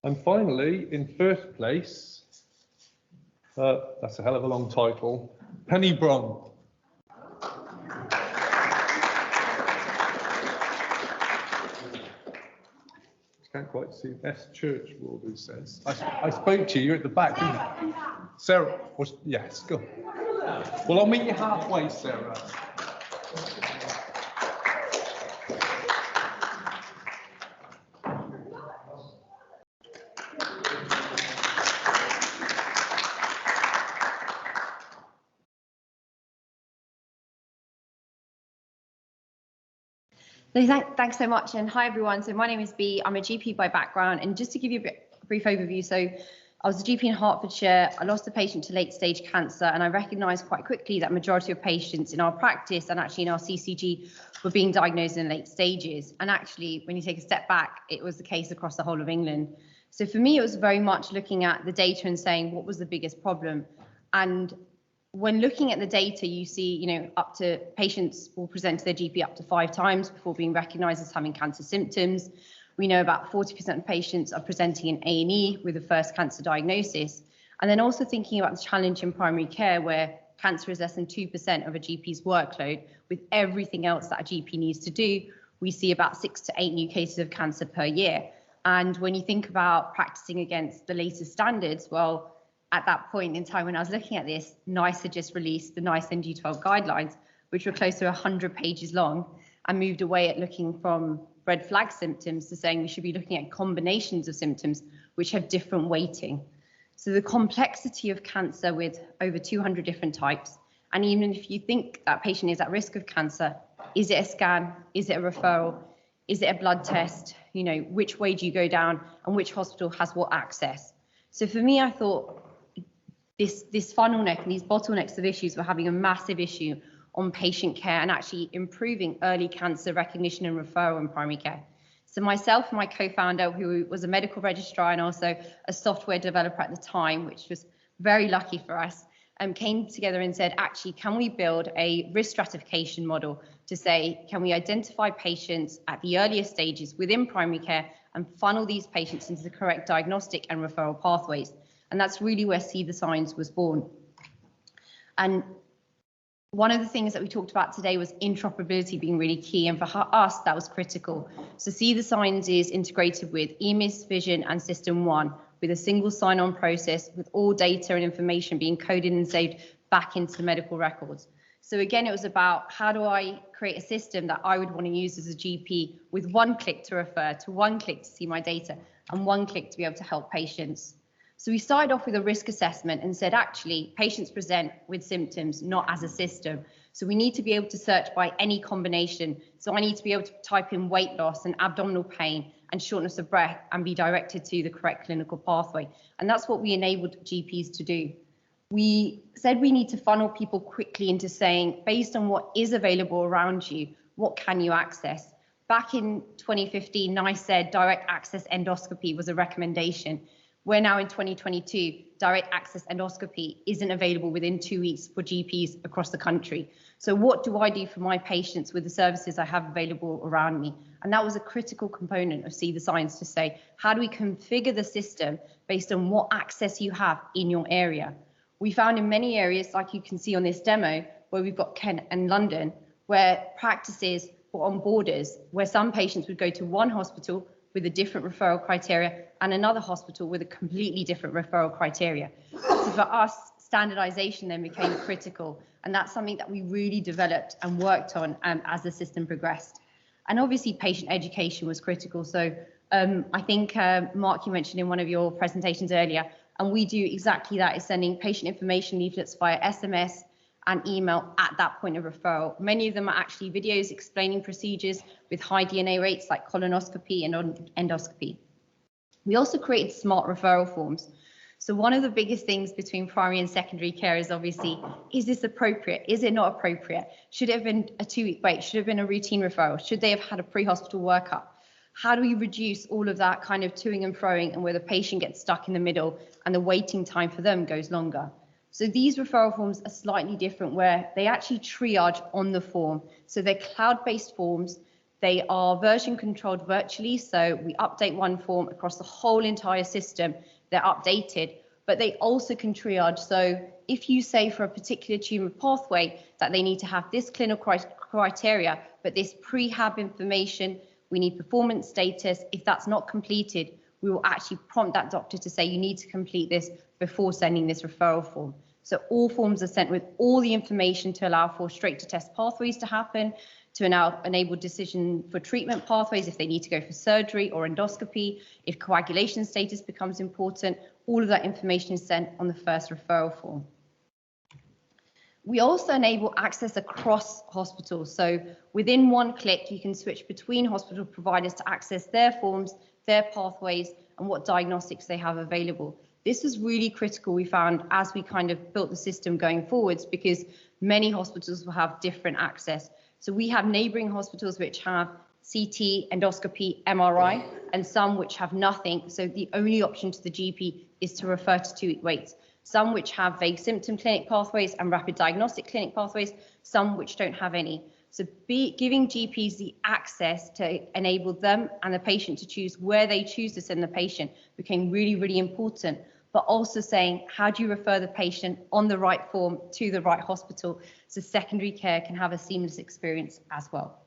And finally, in first place, that's a hell of a long title, Penny Brun. Can't quite see. S. Churchward says. I spoke to you. You're at the back, didn't you? Sarah, yes, go. Well, I'll meet you halfway, Sarah. So thanks so much, and hi everyone. So my name is Bea. I'm a GP by background, and just to give you a brief overview, so I was a GP in Hertfordshire. I lost a patient to late stage cancer, and I recognised quite quickly that majority of patients in our practice and actually in our CCG were being diagnosed in late stages. And actually, when you take a step back, it was the case across the whole of England. So for me, it was very much looking at the data and saying what was the biggest problem. And when looking at the data, you see, up to patients will present to their GP up to 5 times before being recognised as having cancer symptoms. We know about 40% of patients are presenting in A&E with a first cancer diagnosis. And then also thinking about the challenge in primary care, where cancer is less than 2% of a GP's workload, with everything else that a GP needs to do, we see about 6 to 8 new cases of cancer per year. And when you think about practicing against the latest standards, well, at that point in time when I was looking at this, NICE had just released the NICE NG12 guidelines, which were close to 100 pages long, and moved away at looking from red flag symptoms to saying we should be looking at combinations of symptoms which have different weighting. So the complexity of cancer with over 200 different types, and even if you think that patient is at risk of cancer, is it a scan? Is it a referral? Is it a blood test? Which way do you go down, and which hospital has what access? So for me, I thought this funnel neck and these bottlenecks of issues were having a massive issue on patient care and actually improving early cancer recognition and referral in primary care. So myself and my co-founder, who was a medical registrar and also a software developer at the time, which was very lucky for us, came together and said, actually, can we build a risk stratification model to say, can we identify patients at the earliest stages within primary care and funnel these patients into the correct diagnostic and referral pathways? And that's really where See the Signs was born. And one of the things that we talked about today was interoperability being really key. And for us, that was critical. So See the Signs is integrated with EMIS, Vision, and System 1 with a single sign-on process with all data and information being coded and saved back into the medical records. So again, it was about how do I create a system that I would want to use as a GP with one click to refer, to one click to see my data, and one click to be able to help patients. So we started off with a risk assessment and said, actually, patients present with symptoms, not as a system. So we need to be able to search by any combination. So I need to be able to type in weight loss and abdominal pain and shortness of breath and be directed to the correct clinical pathway. And that's what we enabled GPs to do. We said we need to funnel people quickly into saying, based on what is available around you, what can you access? Back in 2015, NICE said direct access endoscopy was a recommendation. We're now in 2022, direct access endoscopy isn't available within 2 weeks for GPs across the country. So what do I do for my patients with the services I have available around me? And that was a critical component of See the Signs to say, how do we configure the system based on what access you have in your area? We found in many areas, like you can see on this demo, where we've got Kent and London, where practices were on borders, where some patients would go to one hospital with a different referral criteria and another hospital with a completely different referral criteria. So for us, standardization then became critical. And that's something that we really developed and worked on as the system progressed. And obviously patient education was critical. So I think, Mark, you mentioned in one of your presentations earlier, and we do exactly that, is sending patient information leaflets via SMS and email at that point of referral. Many of them are actually videos explaining procedures with high DNA rates like colonoscopy and endoscopy. We also created smart referral forms. So one of the biggest things between primary and secondary care is obviously, is this appropriate? Is it not appropriate? Should it have been a 2-week wait? Should it have been a routine referral? Should they have had a pre-hospital workup? How do we reduce all of that kind of toing and froing, and where the patient gets stuck in the middle and the waiting time for them goes longer? So these referral forms are slightly different, where they actually triage on the form. So they're cloud-based forms. They are version controlled virtually, so we update one form across the whole entire system. They're updated, but they also can triage. So if you say for a particular tumour pathway that they need to have this clinical criteria, but this prehab information, we need performance status. If that's not completed, we will actually prompt that doctor to say you need to complete this before sending this referral form. So all forms are sent with all the information to allow for straight to test pathways to happen, to enable decision for treatment pathways if they need to go for surgery or endoscopy, if coagulation status becomes important. All of that information is sent on the first referral form. We also enable access across hospitals. So within one click, you can switch between hospital providers to access their forms, their pathways, and what diagnostics they have available. This is really critical, we found, as we kind of built the system going forwards, because many hospitals will have different access. So we have neighbouring hospitals which have CT, endoscopy, MRI, and some which have nothing. So the only option to the GP is to refer to 2-week waits. Some which have vague symptom clinic pathways and rapid diagnostic clinic pathways, some which don't have any. So giving GPs the access to enable them and the patient to choose where they choose to send the patient became really, really important. But also saying, how do you refer the patient on the right form to the right hospital so secondary care can have a seamless experience as well.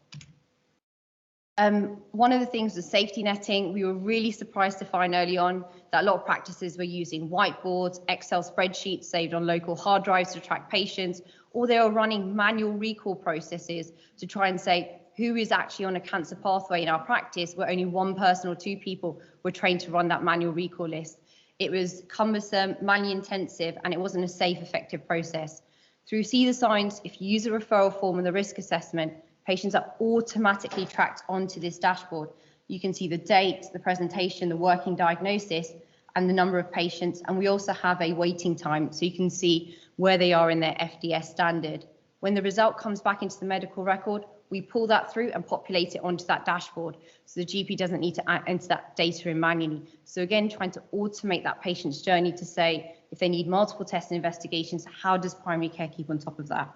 One of the things was safety netting. We were really surprised to find early on that a lot of practices were using whiteboards, Excel spreadsheets saved on local hard drives to track patients, or they were running manual recall processes to try and say who is actually on a cancer pathway in our practice, where only one person or 2 people were trained to run that manual recall list. It was cumbersome, manually intensive, and it wasn't a safe, effective process. Through See the Signs, if you use a referral form and the risk assessment, patients are automatically tracked onto this dashboard. You can see the date, the presentation, the working diagnosis, and the number of patients. And we also have a waiting time, so you can see where they are in their FDS standard. When the result comes back into the medical record, we pull that through and populate it onto that dashboard, so the GP doesn't need to enter that data in manually. So again, trying to automate that patient's journey to say, if they need multiple tests and investigations, how does primary care keep on top of that?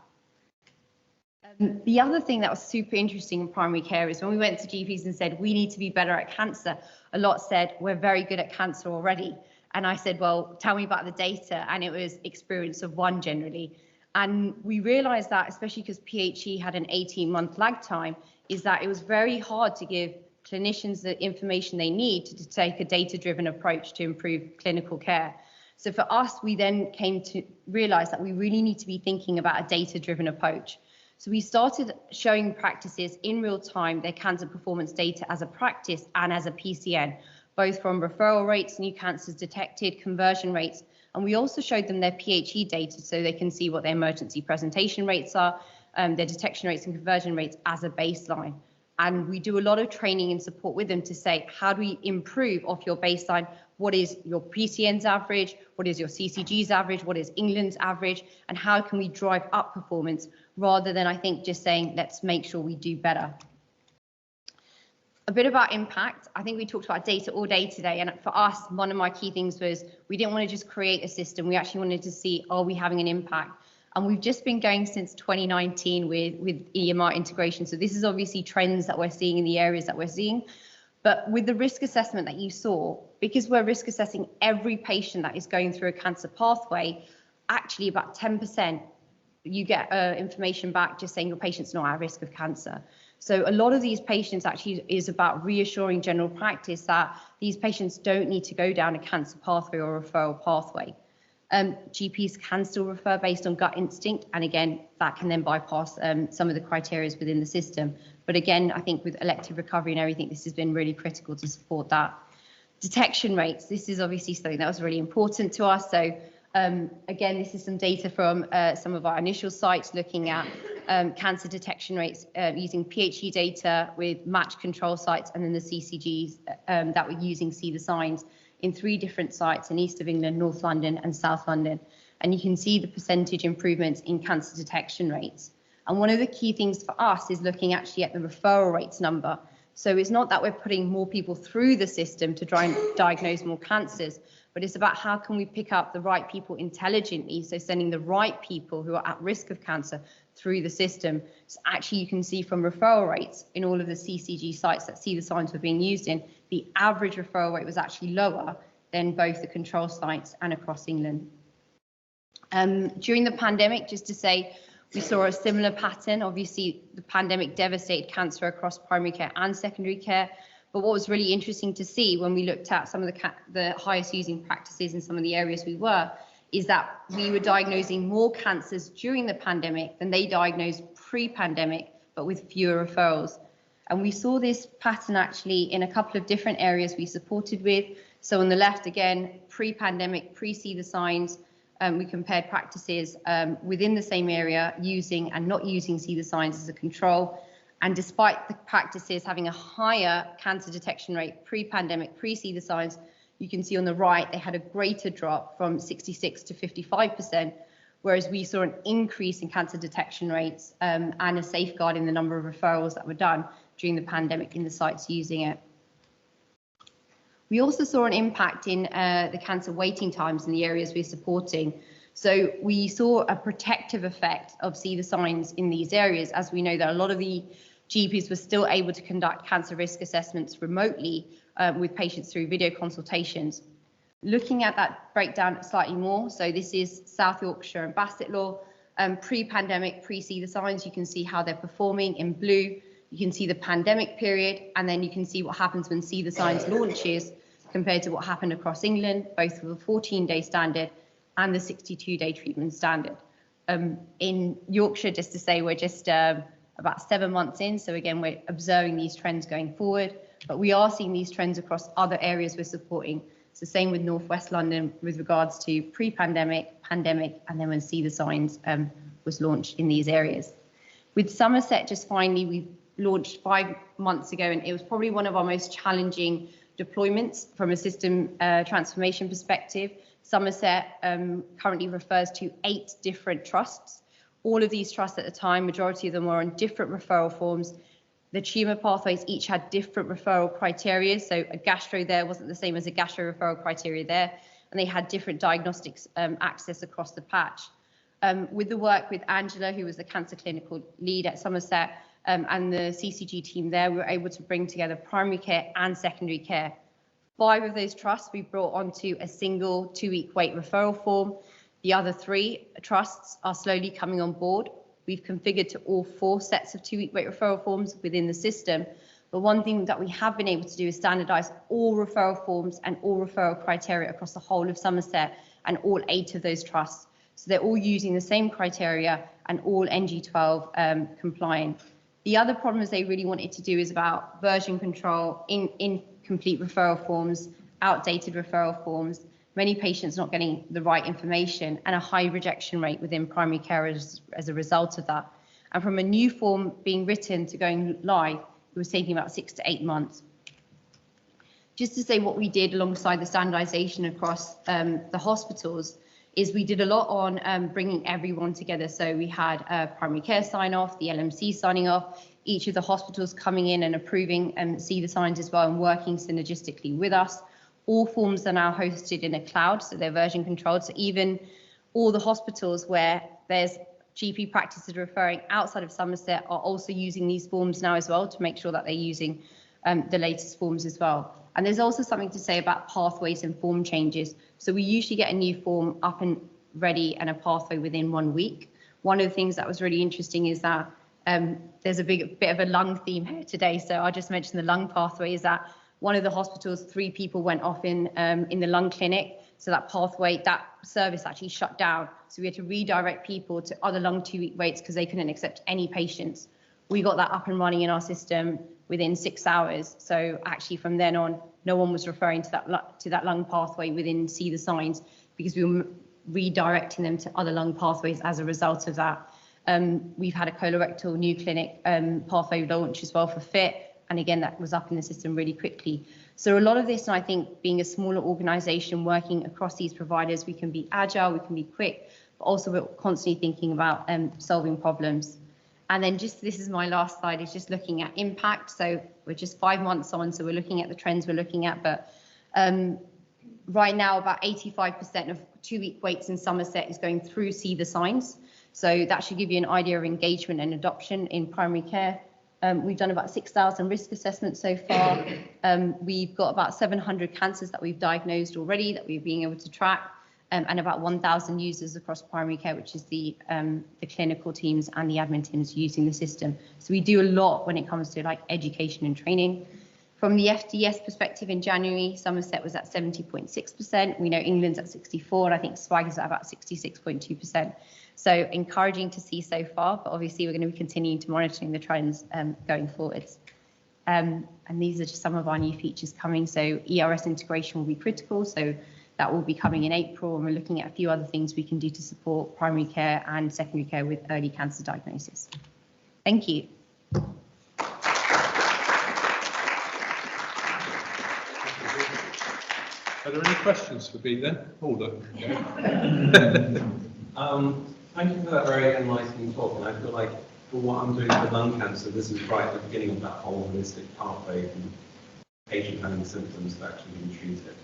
The other thing that was super interesting in primary care is when we went to GPs and said, we need to be better at cancer, a lot said, we're very good at cancer already. And I said, well, tell me about the data. And it was experience of 1 generally. And we realized that, especially because PHE had an 18-month lag time, is that it was very hard to give clinicians the information they need to take a data-driven approach to improve clinical care. So for us, we then came to realize that we really need to be thinking about a data-driven approach. So we started showing practices in real time their cancer performance data as a practice and as a PCN, both from referral rates, new cancers detected, conversion rates, and we also showed them their PHE data so they can see what their emergency presentation rates are, their detection rates and conversion rates as a baseline. And we do a lot of training and support with them to say, how do we improve off your baseline? What is your PCN's average? What is your CCG's average? What is England's average? And how can we drive up performance rather than, I think, just saying, let's make sure we do better. A bit about impact. I think we talked about data all day today. And for us, one of my key things was we didn't want to just create a system. We actually wanted to see, are we having an impact? And we've just been going since 2019 with EMR integration. So this is obviously trends that we're seeing in the areas that we're seeing. But with the risk assessment that you saw, because we're risk assessing every patient that is going through a cancer pathway, actually about 10%, you get information back just saying your patient's not at risk of cancer. So a lot of these patients actually is about reassuring general practice that these patients don't need to go down a cancer pathway or referral pathway. GPs can still refer based on gut instinct, and again, that can then bypass some of the criteria within the system. But again, I think with elective recovery and everything, this has been really critical to support that. Detection rates, this is obviously something that was really important to us. So again, this is some data from some of our initial sites looking at cancer detection rates using PHE data with matched control sites, and then the CCGs that were using See the Signs in 3 different sites in East of England, North London and South London. And you can see the percentage improvements in cancer detection rates. And one of the key things for us is looking actually at the referral rates number. So it's not that we're putting more people through the system to try and diagnose more cancers, but it's about how can we pick up the right people intelligently, so sending the right people who are at risk of cancer through the system. So actually you can see from referral rates in all of the CCG sites that See the Signs were being used in, the average referral rate was actually lower than both the control sites and across England. During the pandemic, just to say, we saw a similar pattern. Obviously, the pandemic devastated cancer across primary care and secondary care. But what was really interesting to see when we looked at some of the highest using practices in some of the areas we were, is that we were diagnosing more cancers during the pandemic than they diagnosed pre-pandemic, but with fewer referrals. And we saw this pattern actually in a couple of different areas we supported with. So on the left, again, pre-pandemic, pre-See the Signs, we compared practices within the same area using and not using See the Signs as a control. And despite the practices having a higher cancer detection rate pre-pandemic, pre-See the Signs, you can see on the right, they had a greater drop from 66 to 55%, whereas we saw an increase in cancer detection rates and a safeguard in the number of referrals that were done during the pandemic in the sites using it. We also saw an impact in the cancer waiting times in the areas we're supporting. So we saw a protective effect of See the Signs in these areas, as we know that a lot of the GPs were still able to conduct cancer risk assessments remotely with patients through video consultations. Looking at that breakdown slightly more, so this is South Yorkshire and Bassetlaw, pre-pandemic, pre-See the Signs, you can see how they're performing in blue. You can see the pandemic period, and then you can see what happens when See the Signs launches compared to what happened across England, both with a 14-day standard and the 62-day treatment standard. In Yorkshire, just to say, we're just about 7 months in, so again, we're observing these trends going forward, but we are seeing these trends across other areas we're supporting. It's the same with North West London with regards to pre-pandemic, pandemic, and then when See the Signs was launched in these areas. With Somerset, just finally, we launched 5 months ago, and it was probably one of our most challenging deployments from a system transformation perspective. Somerset currently refers to 8 different trusts. All of these trusts at the time, majority of them were on different referral forms. The tumour pathways each had different referral criteria. So a gastro there wasn't the same as a gastro referral criteria there. And they had different diagnostics access across the patch. With the work with Angela, who was the cancer clinical lead at Somerset, and the CCG team there, we were able to bring together primary care and secondary care. 5 of those trusts we brought onto a single 2-week wait referral form. The other 3 trusts are slowly coming on board. We've configured to all 4 sets of 2-week wait referral forms within the system. But one thing that we have been able to do is standardise all referral forms and all referral criteria across the whole of Somerset and all 8 of those trusts. So they're all using the same criteria and all NG12 compliant. The other problems they really wanted to do is about version control, incomplete referral forms, outdated referral forms, many patients not getting the right information, and a high rejection rate within primary care as a result of that. And from a new form being written to going live, it was taking about 6 to 8 months. Just to say what we did alongside the standardization across the hospitals is we did a lot on bringing everyone together. So we had primary care sign off, the LMC signing off, each of the hospitals coming in and approving See the Signs as well and working synergistically with us. All forms are now hosted in a cloud, so they're version controlled. So even all the hospitals where there's GP practices referring outside of Somerset are also using these forms now as well to make sure that they're using the latest forms as well. And there's also something to say about pathways and form changes. So we usually get a new form up and ready and a pathway within 1 week. One of the things that was really interesting is that there's a bit of a lung theme here today. So I'll just mention the lung pathway is that one of the hospitals, 3 people went off in the lung clinic. So that pathway, that service actually shut down. So we had to redirect people to other lung 2-week waits because they couldn't accept any patients. We got that up and running in our system within 6 hours. So actually from then on, no one was referring to that lung pathway within See the Signs because we were redirecting them to other lung pathways as a result of that. We've had a colorectal new clinic pathway launch as well for FIT. And again, that was up in the system really quickly. So a lot of this, and I think being a smaller organisation working across these providers, we can be agile, we can be quick, but also we're constantly thinking about solving problems. And then just, this is my last slide, is just looking at impact. So we're just 5 months on, so we're looking at the trends we're looking at, but right now about 85% of 2-week waits in Somerset is going through See the Signs. So that should give you an idea of engagement and adoption in primary care. We've done about 6,000 risk assessments so far. We've got about 700 cancers that we've diagnosed already that we've been able to track, and about 1,000 users across primary care, which is the clinical teams and the admin teams using the system. So we do a lot when it comes to like education and training. From the FDS perspective, in January, Somerset was at 70.6%. We know England's at 64%, and I think Swag is at about 66.2%. So encouraging to see so far, but obviously we're going to be continuing to monitoring the trends going forwards. And these are just some of our new features coming. So ERS integration will be critical. So that will be coming in April, and we're looking at a few other things we can do to support primary care and secondary care with early cancer diagnosis. Thank you. Are there any questions for B then? Order. Thank you for that very enlightening talk, and I feel like for what I'm doing for lung cancer, this is right at the beginning of that whole holistic pathway from patient having symptoms to actually being treated.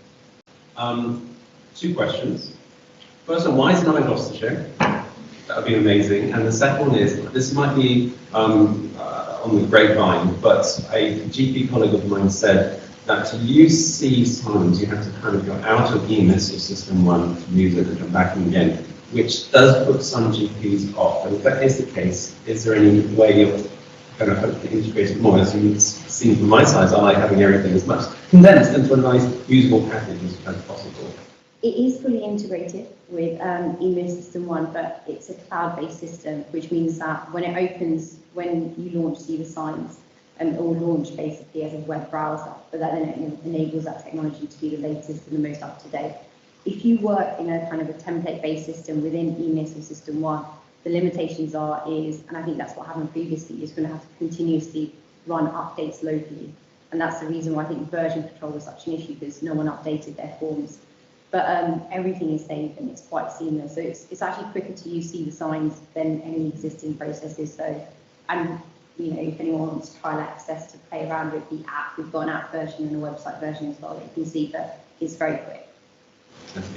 2 questions. First one, why is it not in Gloucestershire? That would be amazing. And the second one is, this might be on the grapevine, but a GP colleague of mine said that to use C signs, you have to kind of go out of EMIS or System 1 to use it and come back in again, which does put some GPs off. And if that is the case, is there any way of kind of hopefully integrating more? As you've seen from my side, I like having everything as much condensed into a nice, usable package as possible. It is fully integrated with EMIS System 1, but it's a cloud-based system, which means that when it opens, when you launch See the Signs, it will launch basically as a web browser, but that then enables that technology to be the latest and the most up-to-date. If you work in a kind of a template-based system within EMIS or System 1, the limitations and I think that's what happened previously, you're going to have to continuously run updates locally. And that's the reason why I think version control was such an issue, because no one updated their forms. But everything is saved and it's quite seamless. So it's actually quicker to use See the Signs than any existing processes. So, and you know, if anyone wants trial access to play around with the app, we've got an app version and a website version as well that you can see, but it's very quick. Is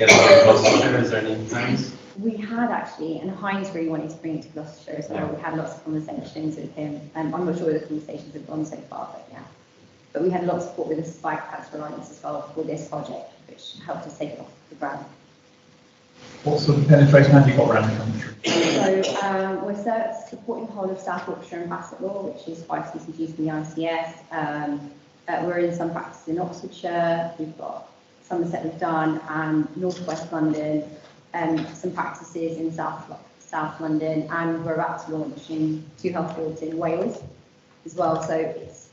there any plans? We had actually, and Heinz really wanted to bring it to Gloucestershire as well. We had lots of conversations with him. I'm not sure where the conversations have gone so far, but yeah. But we had a lot of support with the Spike Cancer Alliance as well for this project, which helped us take it off the ground. What sort of penetration have you got around the country? So we're supporting the whole of South Yorkshire and Bassetlaw, which is 5 CCGs from the ICS. We're in some practices in Oxfordshire. We've got Somerset we've done, North West London, some practices in South London, and we're about to launch in 2 health boards in Wales as well. So it's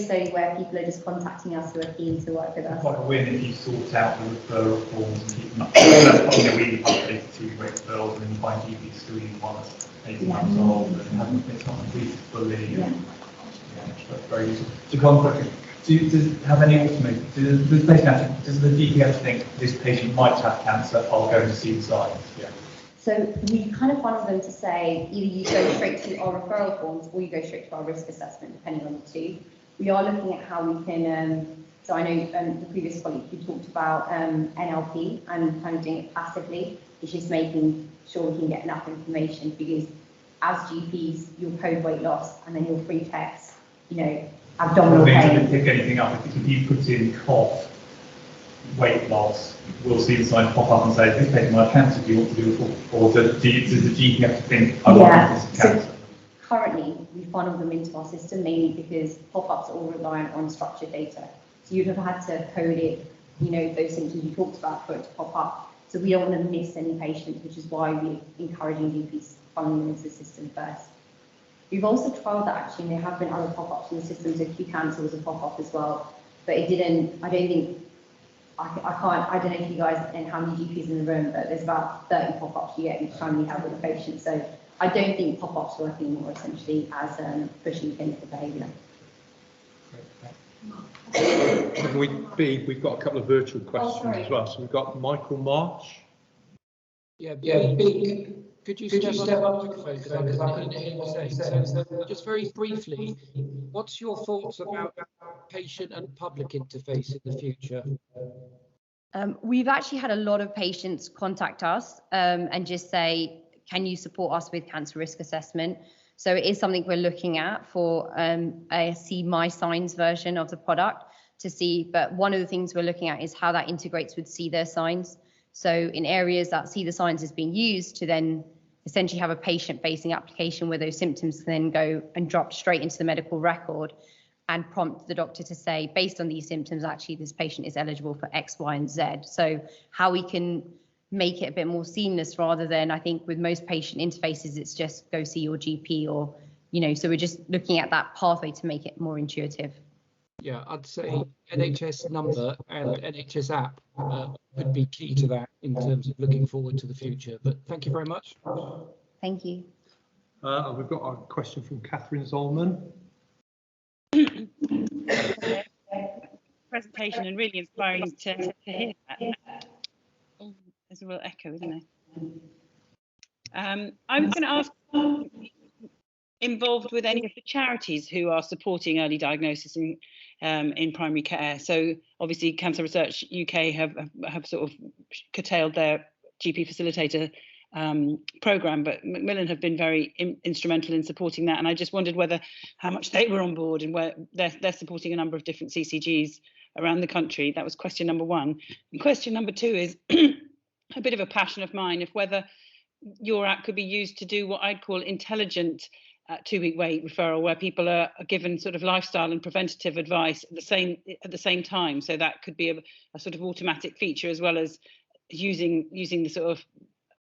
slowly where people are just contacting us who are keen to work with us. Quite a win if you sort out the referral forms and keep them up. That's probably we updated 2 great referrals, and then you find GP still using one that's 18 months old and it's not completed fully. Yeah, that's very useful. So one question. Do you have any automated? Does the GP have to think this patient might have cancer? I'll go and see the signs. Yeah. So we kind of funnel them to say either you go straight to our referral forms or you go straight to our risk assessment, depending on the 2. We are looking at how we can. So I know the previous colleague who talked about NLP and kind of doing it passively. It's just making sure we can get enough information, because as GPs, you'll code weight loss and then you'll free text, you know, abdominal pain. I don't pick anything up. If you put in cough, weight loss, we'll see the sign pop up and say, this patient might have cancer, do you want to do a full? Or does the GP have to think, I want this is cancer? Currently, we funnel them into our system mainly because pop-ups are all reliant on structured data. So you'd have had to code it, you know, those symptoms you talked about for it to pop up. So we don't want to miss any patients, which is why we're encouraging GPs funneling them into the system first. We've also trialled that actually, and there have been other pop-ups in the system, so Q cancer was a pop-up as well. But it didn't, I don't know if you guys and how many GPs in the room, but there's about 30 pop-ups you get each time you have with a patient. So I don't think pop-ups work anymore, essentially, as pushing clinical behaviour. We've got a couple of virtual questions as well. So we've got Michael Marsh. Could you step up to the microphone, because I couldn't hear what you saying. So just very briefly, what's your thoughts about patient and public interface in the future? We've actually had a lot of patients contact us and just say, can you support us with cancer risk assessment? So it is something we're looking at for a See My Signs version of the product to see. But one of the things we're looking at is how that integrates with See Their Signs. So in areas that See the Signs is being used to then essentially have a patient-facing application where those symptoms can then go and drop straight into the medical record and prompt the doctor to say, based on these symptoms, actually this patient is eligible for X, Y, and Z. So how we can make it a bit more seamless rather than, I think with most patient interfaces, it's just go see your GP or, so we're just looking at that pathway to make it more intuitive. Yeah, I'd say NHS number and NHS app could be key to that in terms of looking forward to the future. But thank you very much. Thank you. We've got a question from Catherine Dolman. Presentation and really inspiring to hear that. Oh, there's a real echo, isn't there? I was going to ask, involved with any of the charities who are supporting early diagnosis in primary care. So obviously Cancer Research UK have sort of curtailed their GP facilitator programme, but Macmillan have been very instrumental in supporting that. And I just wondered how much they were on board and where they're supporting a number of different CCGs around the country. That was question number one. And question number two is a bit of a passion of mine, if whether your app could be used to do what I'd call intelligent 2-week wait referral, where people are given sort of lifestyle and preventative advice at the same time. So that could be a sort of automatic feature, as well as using the sort of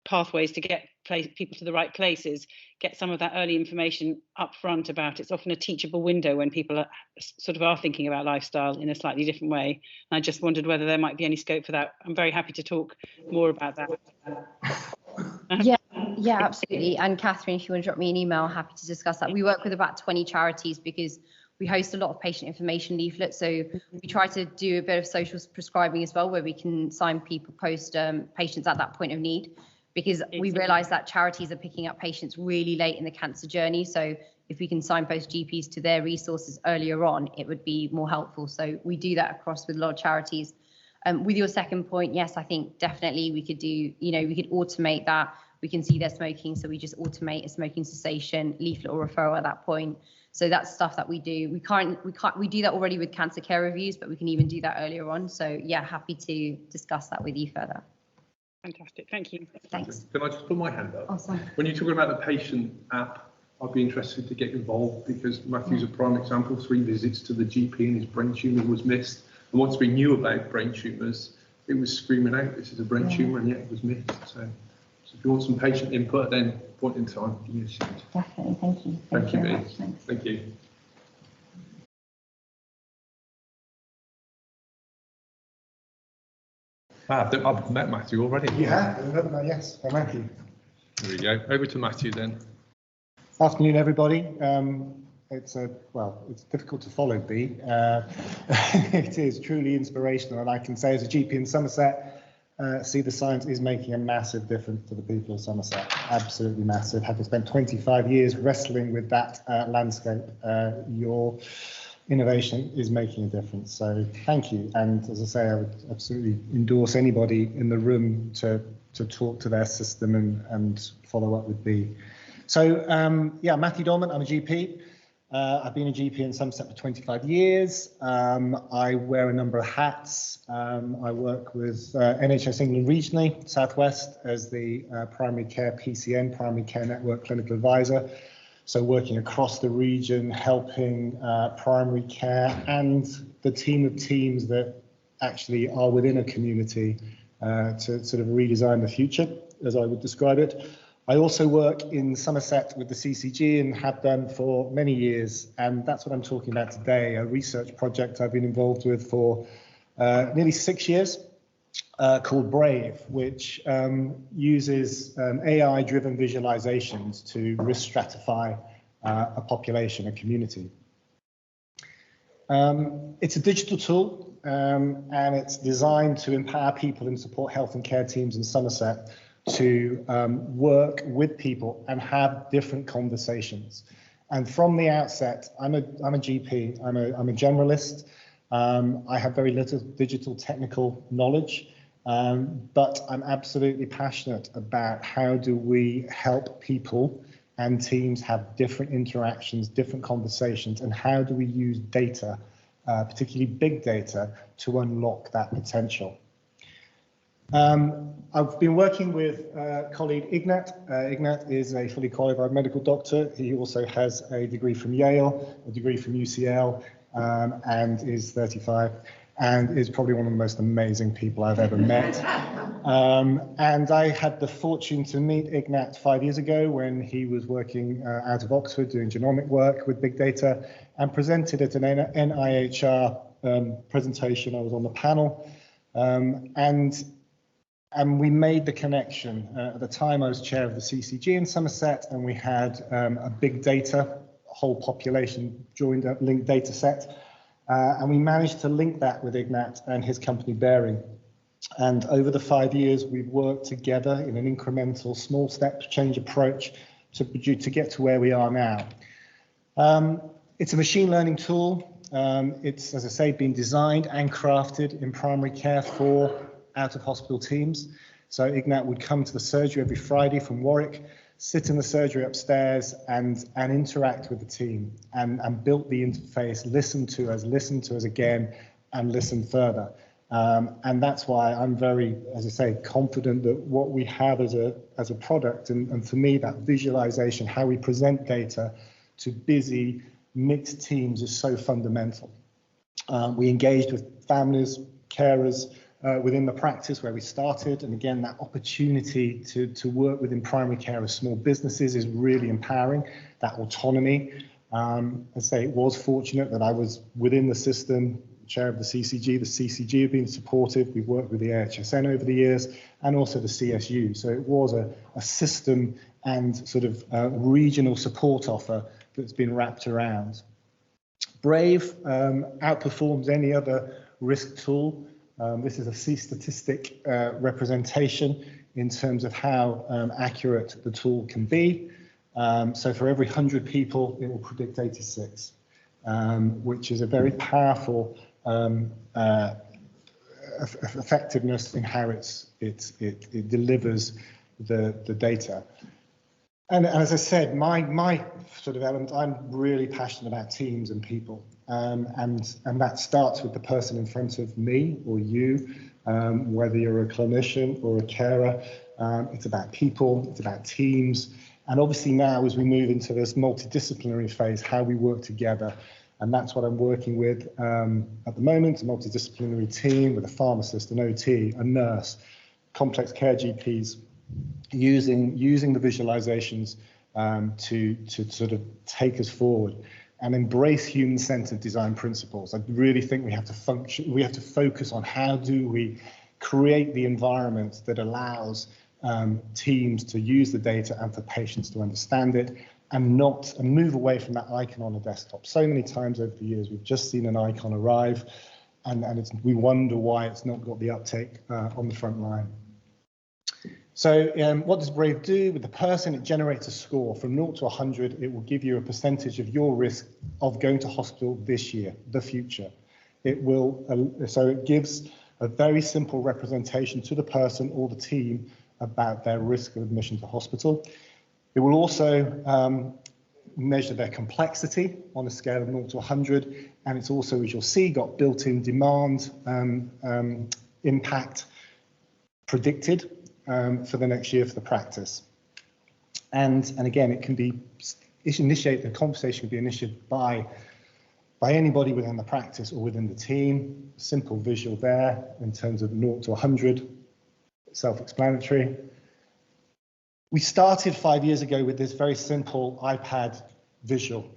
pathways to get people to the right places, get some of that early information up front about. It's often a teachable window when people are thinking about lifestyle in a slightly different way. And I just wondered whether there might be any scope for that. I'm very happy to talk more about that. Yeah, absolutely. And Catherine, if you want to drop me an email, happy to discuss that. We work with about 20 charities because we host a lot of patient information leaflets. So we try to do a bit of social prescribing as well, where we can sign people post patients at that point of need, because we realise that charities are picking up patients really late in the cancer journey. So if we can signpost GPs to their resources earlier on, it would be more helpful. So we do that across with a lot of charities. With your second point, yes, I think definitely we could do, we could automate that. We can see they're smoking, so we just automate a smoking cessation leaflet or referral at that point. So that's stuff that we do. We do that already with cancer care reviews, but we can even do that earlier on. So yeah, happy to discuss that with you further. Fantastic, thank you. Thanks. Can I just put my hand up? Oh, sorry. When you're talking about the patient app, I'd be interested to get involved, because Matthew's a prime example. 3 visits to the GP and his brain tumour was missed. And once we knew about brain tumours, it was screaming out, this is a brain tumour, and yet it was missed. So if you want some patient input, then point in time, give me a shout. Definitely, thank you. Thank you, very Bea. much. Thanks. Thank you. I've met Matthew already. You have? Yes, I'm Matthew. There we go. Over to Matthew then. Afternoon, everybody. It's difficult to follow, Bea. It is truly inspirational, and I can say as a GP in Somerset, See the Signs is making a massive difference to the people of Somerset. Absolutely massive. Having spent 25 years wrestling with that landscape, your innovation is making a difference. So thank you. And as I say, I would absolutely endorse anybody in the room to talk to their system and follow up with Bea. So Matthew Dolman, I'm a GP. I've been a GP in Somerset for 25 years. I wear a number of hats. I work with NHS England regionally, Southwest, as the primary care PCN, primary care network clinical advisor. So working across the region, helping primary care and the team of teams that actually are within a community to sort of redesign the future, as I would describe it. I also work in Somerset with the CCG and have done for many years, and that's what I'm talking about today, a research project I've been involved with for nearly 6 years called BRAVE, which uses AI-driven visualisations to risk stratify a population, a community. It's a digital tool and it's designed to empower people and support health and care teams in Somerset to work with people and have different conversations. And from the outset, I'm a GP, I'm a generalist. I have very little digital technical knowledge, But I'm absolutely passionate about how do we help people and teams have different interactions, different conversations, and how do we use data, particularly big data, to unlock that potential. I've been working with colleague Ignat. Ignat is a fully qualified medical doctor. He also has a degree from Yale, a degree from UCL, and is 35, and is probably one of the most amazing people I've ever met. And I had the fortune to meet Ignat 5 years ago when he was working out of Oxford doing genomic work with big data, and presented at an NIHR presentation. I was on the panel, and we made the connection. At the time, I was chair of the CCG in Somerset, and we had a big data, whole population joined up, linked data set. And we managed to link that with Ignat and his company Bearing. And over the 5 years, we've worked together in an incremental, small step change approach to get to where we are now. It's a machine learning tool. It's, as I say, been designed and crafted in primary care for out of hospital teams. So Ignat would come to the surgery every Friday from Warwick, sit in the surgery upstairs and interact with the team and built the interface, listen to us again, and listen further. And that's why I'm very, as I say, confident that what we have as a product, and for me, that visualization, how we present data to busy mixed teams is so fundamental. We engaged with families, carers, within the practice where we started, and again, that opportunity to work within primary care of small businesses is really empowering, that autonomy. I say it was fortunate that I was within the system, chair of the CCG. The CCG have been supportive. We've worked with the AHSN over the years, and also the CSU. So it was a system and sort of regional support offer that's been wrapped around. Brave outperforms any other risk tool. This is a C-statistic representation in terms of how accurate the tool can be. So for every 100 people, it will predict 86, which is a very powerful effectiveness in how it delivers the data. And as I said, my sort of element, I'm really passionate about teams and people. And that starts with the person in front of me or you, whether you're a clinician or a carer. It's about people, it's about teams. And obviously now, as we move into this multidisciplinary phase, how we work together. And that's what I'm working with at the moment, a multidisciplinary team with a pharmacist, an OT, a nurse, complex care GPs, using the visualizations to sort of take us forward and embrace human-centered design principles. I really think we have to focus on how do we create the environment that allows teams to use the data and for patients to understand it, and move away from that icon on a desktop. So many times over the years, we've just seen an icon arrive, and we wonder why it's not got the uptake on the front line. So what does Brave do with the person? It generates a score from 0 to 100. It will give you a percentage of your risk of going to hospital this year, the future. It will, so it gives a very simple representation to the person or the team about their risk of admission to hospital. It will also measure their complexity on a scale of 0 to 100. And it's also, as you'll see, got built-in demand impact predicted for the next year for the practice. And again, it can be the conversation can be initiated by anybody within the practice or within the team. Simple visual there in terms of 0 to 100, self-explanatory. We started 5 years ago with this very simple iPad visual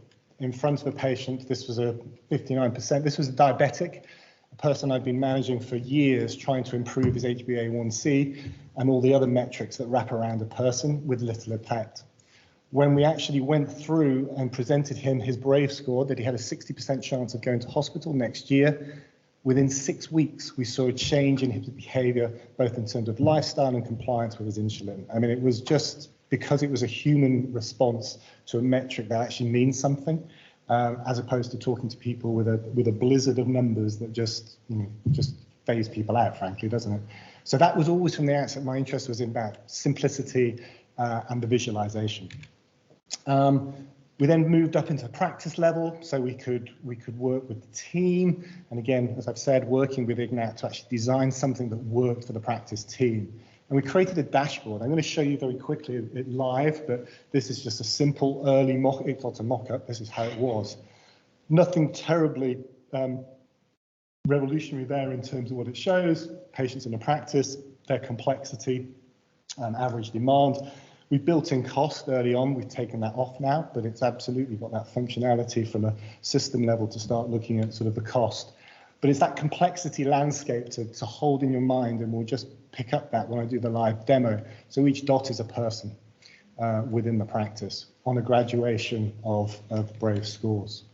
in front of a patient. This was a 59%. This was a diabetic, a person I'd been managing for years, trying to improve his HbA1c and all the other metrics that wrap around a person with little effect. When we actually went through and presented him his Brave score, that he had a 60% chance of going to hospital next year, within 6 weeks, we saw a change in his behavior, both in terms of lifestyle and compliance with his insulin. I mean, it was just because it was a human response to a metric that actually means something, as opposed to talking to people with a blizzard of numbers that just phase people out, frankly, doesn't it? So that was always from the outset, my interest was in that simplicity and the visualization. We then moved up into practice level, so we could work with the team, and again, as I've said, working with Ignat to actually design something that worked for the practice team. And we created a dashboard. I'm going to show you very quickly it live, but this is just a simple early mock. It's not a mock-up. This is how it was. Nothing terribly revolutionary there in terms of what it shows. Patients in a practice, their complexity, average demand. We built in cost early on. We've taken that off now, but it's absolutely got that functionality from a system level to start looking at sort of the cost. But it's that complexity landscape to hold in your mind, and we'll just pick up that when I do the live demo. So each dot is a person within the practice on a graduation of BRAVE scores.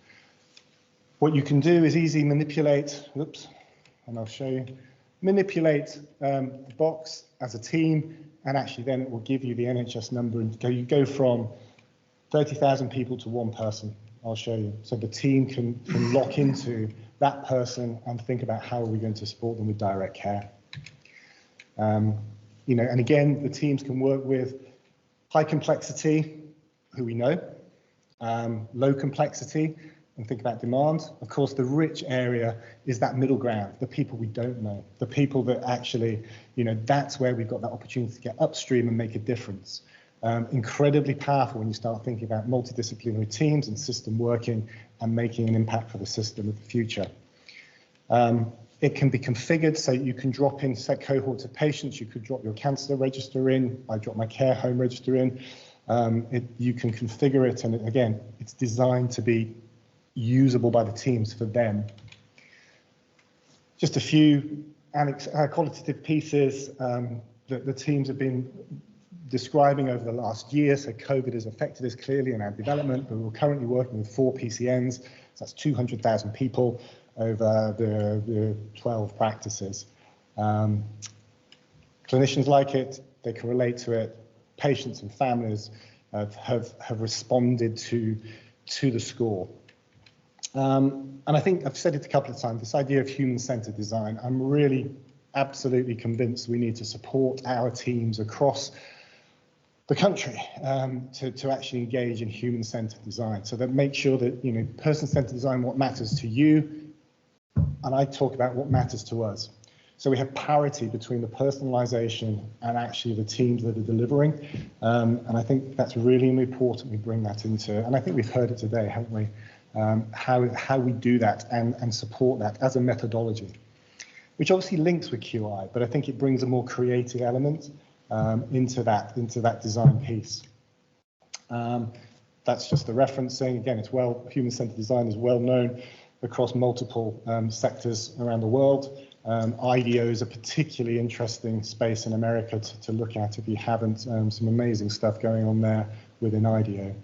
What you can do is easily manipulate, oops, and I'll show you, manipulate the box as a team, and actually then it will give you the NHS number, and you go from 30,000 people to one person. I'll show you. So the team can lock into that person and think about how are we going to support them with direct care. You know, and again, the teams can work with high complexity, who we know, low complexity, and think about demand. Of course, the rich area is that middle ground, the people we don't know, the people that actually, you know, that's where we've got that opportunity to get upstream and make a difference. Incredibly powerful when you start thinking about multidisciplinary teams and system working and making an impact for the system of the future. It can be configured so you can drop in set cohorts of patients. You could drop your cancer register in. I drop my care home register in. You can configure it, and again, it's designed to be usable by the teams for them. Just a few qualitative pieces that the teams have been describing over the last year. So COVID has affected us clearly in our development, but we're currently working with 4 PCNs. So that's 200,000 people over the 12 practices. Clinicians like it, they can relate to it. Patients and families have responded to the score. And I think I've said it a couple of times, this idea of human-centered design, I'm really absolutely convinced we need to support our teams across the country to actually engage in human-centered design. So that make sure that, you know, person-centered design, what matters to you, and I talk about what matters to us. So we have parity between the personalization and actually the teams that are delivering. And I think that's really important we bring that into, and I think we've heard it today, haven't we? How we do that and support that as a methodology, which obviously links with QI, but I think it brings a more creative element into that design piece. That's just the referencing. Again, it's human-centered design is well known across multiple sectors around the world. IDEO is a particularly interesting space in America to look at if you haven't. Some amazing stuff going on there within IDEO.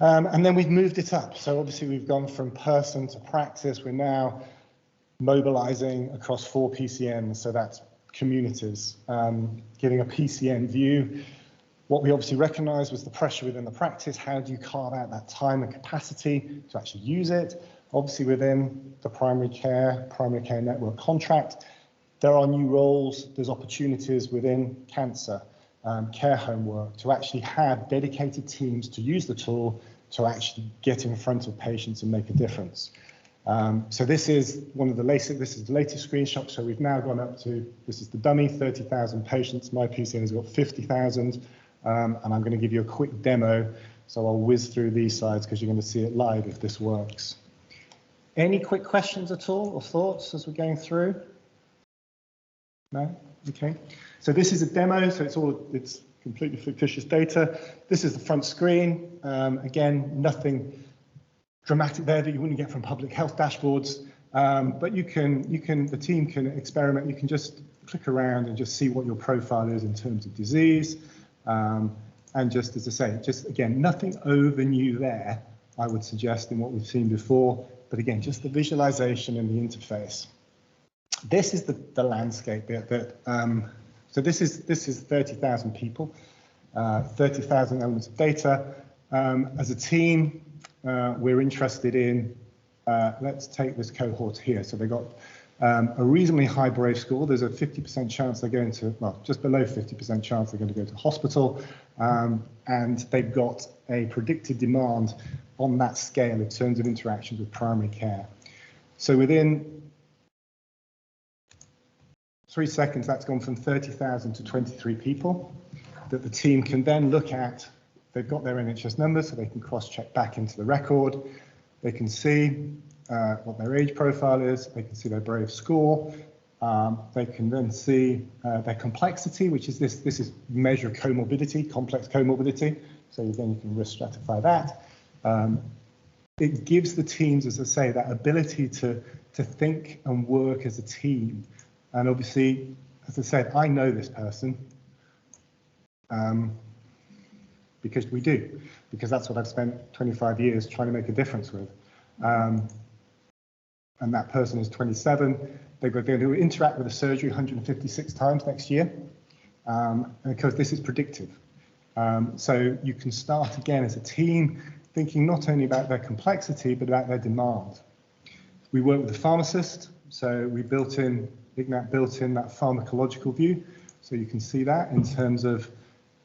And then we've moved it up. So obviously we've gone from person to practice. We're now mobilizing across 4 PCNs, so that's communities, giving a PCN view. What we obviously recognized was the pressure within the practice. How do you carve out that time and capacity to actually use it? Obviously within the primary care network contract, there are new roles, there's opportunities within cancer, care home work to actually have dedicated teams to use the tool to actually get in front of patients and make a difference. So this is one of the latest, this is the latest screenshot. So we've now gone up to, this is the dummy, 30,000 patients. My PCN has got 50,000. And I'm going to give you a quick demo. So I'll whiz through these slides because you're going to see it live if this works. Any quick questions at all or thoughts as we're going through? No? Okay. So this is a demo. So it's completely fictitious data. This is the front screen. Again, nothing dramatic there that you wouldn't get from public health dashboards. But the team can experiment. You can just click around and just see what your profile is in terms of disease. And just as I say, just again, nothing over new there, I would suggest, in what we've seen before. But again, just the visualization and the interface. This is the landscape bit that, so this is 30,000 people, 30,000 elements of data. As a team, we're interested in, let's take this cohort here. So they got a reasonably high Brave score. There's a 50% chance they're going to, well, just below 50% chance they're going to go to hospital, and they've got a predicted demand on that scale in terms of interactions with primary care. So within 3 seconds, that's gone from 30,000 to 23 people that the team can then look at. They've got their NHS numbers, so they can cross-check back into the record. They can see what their age profile is. They can see their Brave score. They can then see their complexity, which is this is measure comorbidity, complex comorbidity. So again, you can risk stratify that. It gives the teams, as I say, that ability to think and work as a team. And obviously, as I said, I know this person because we do, because that's what I've spent 25 years trying to make a difference with. And that person is 27. They're going to interact with the surgery 156 times next year, because this is predictive. So you can start again as a team, thinking not only about their complexity, but about their demand. We work with the pharmacist, so we Ignat built in that pharmacological view. So you can see that in terms of,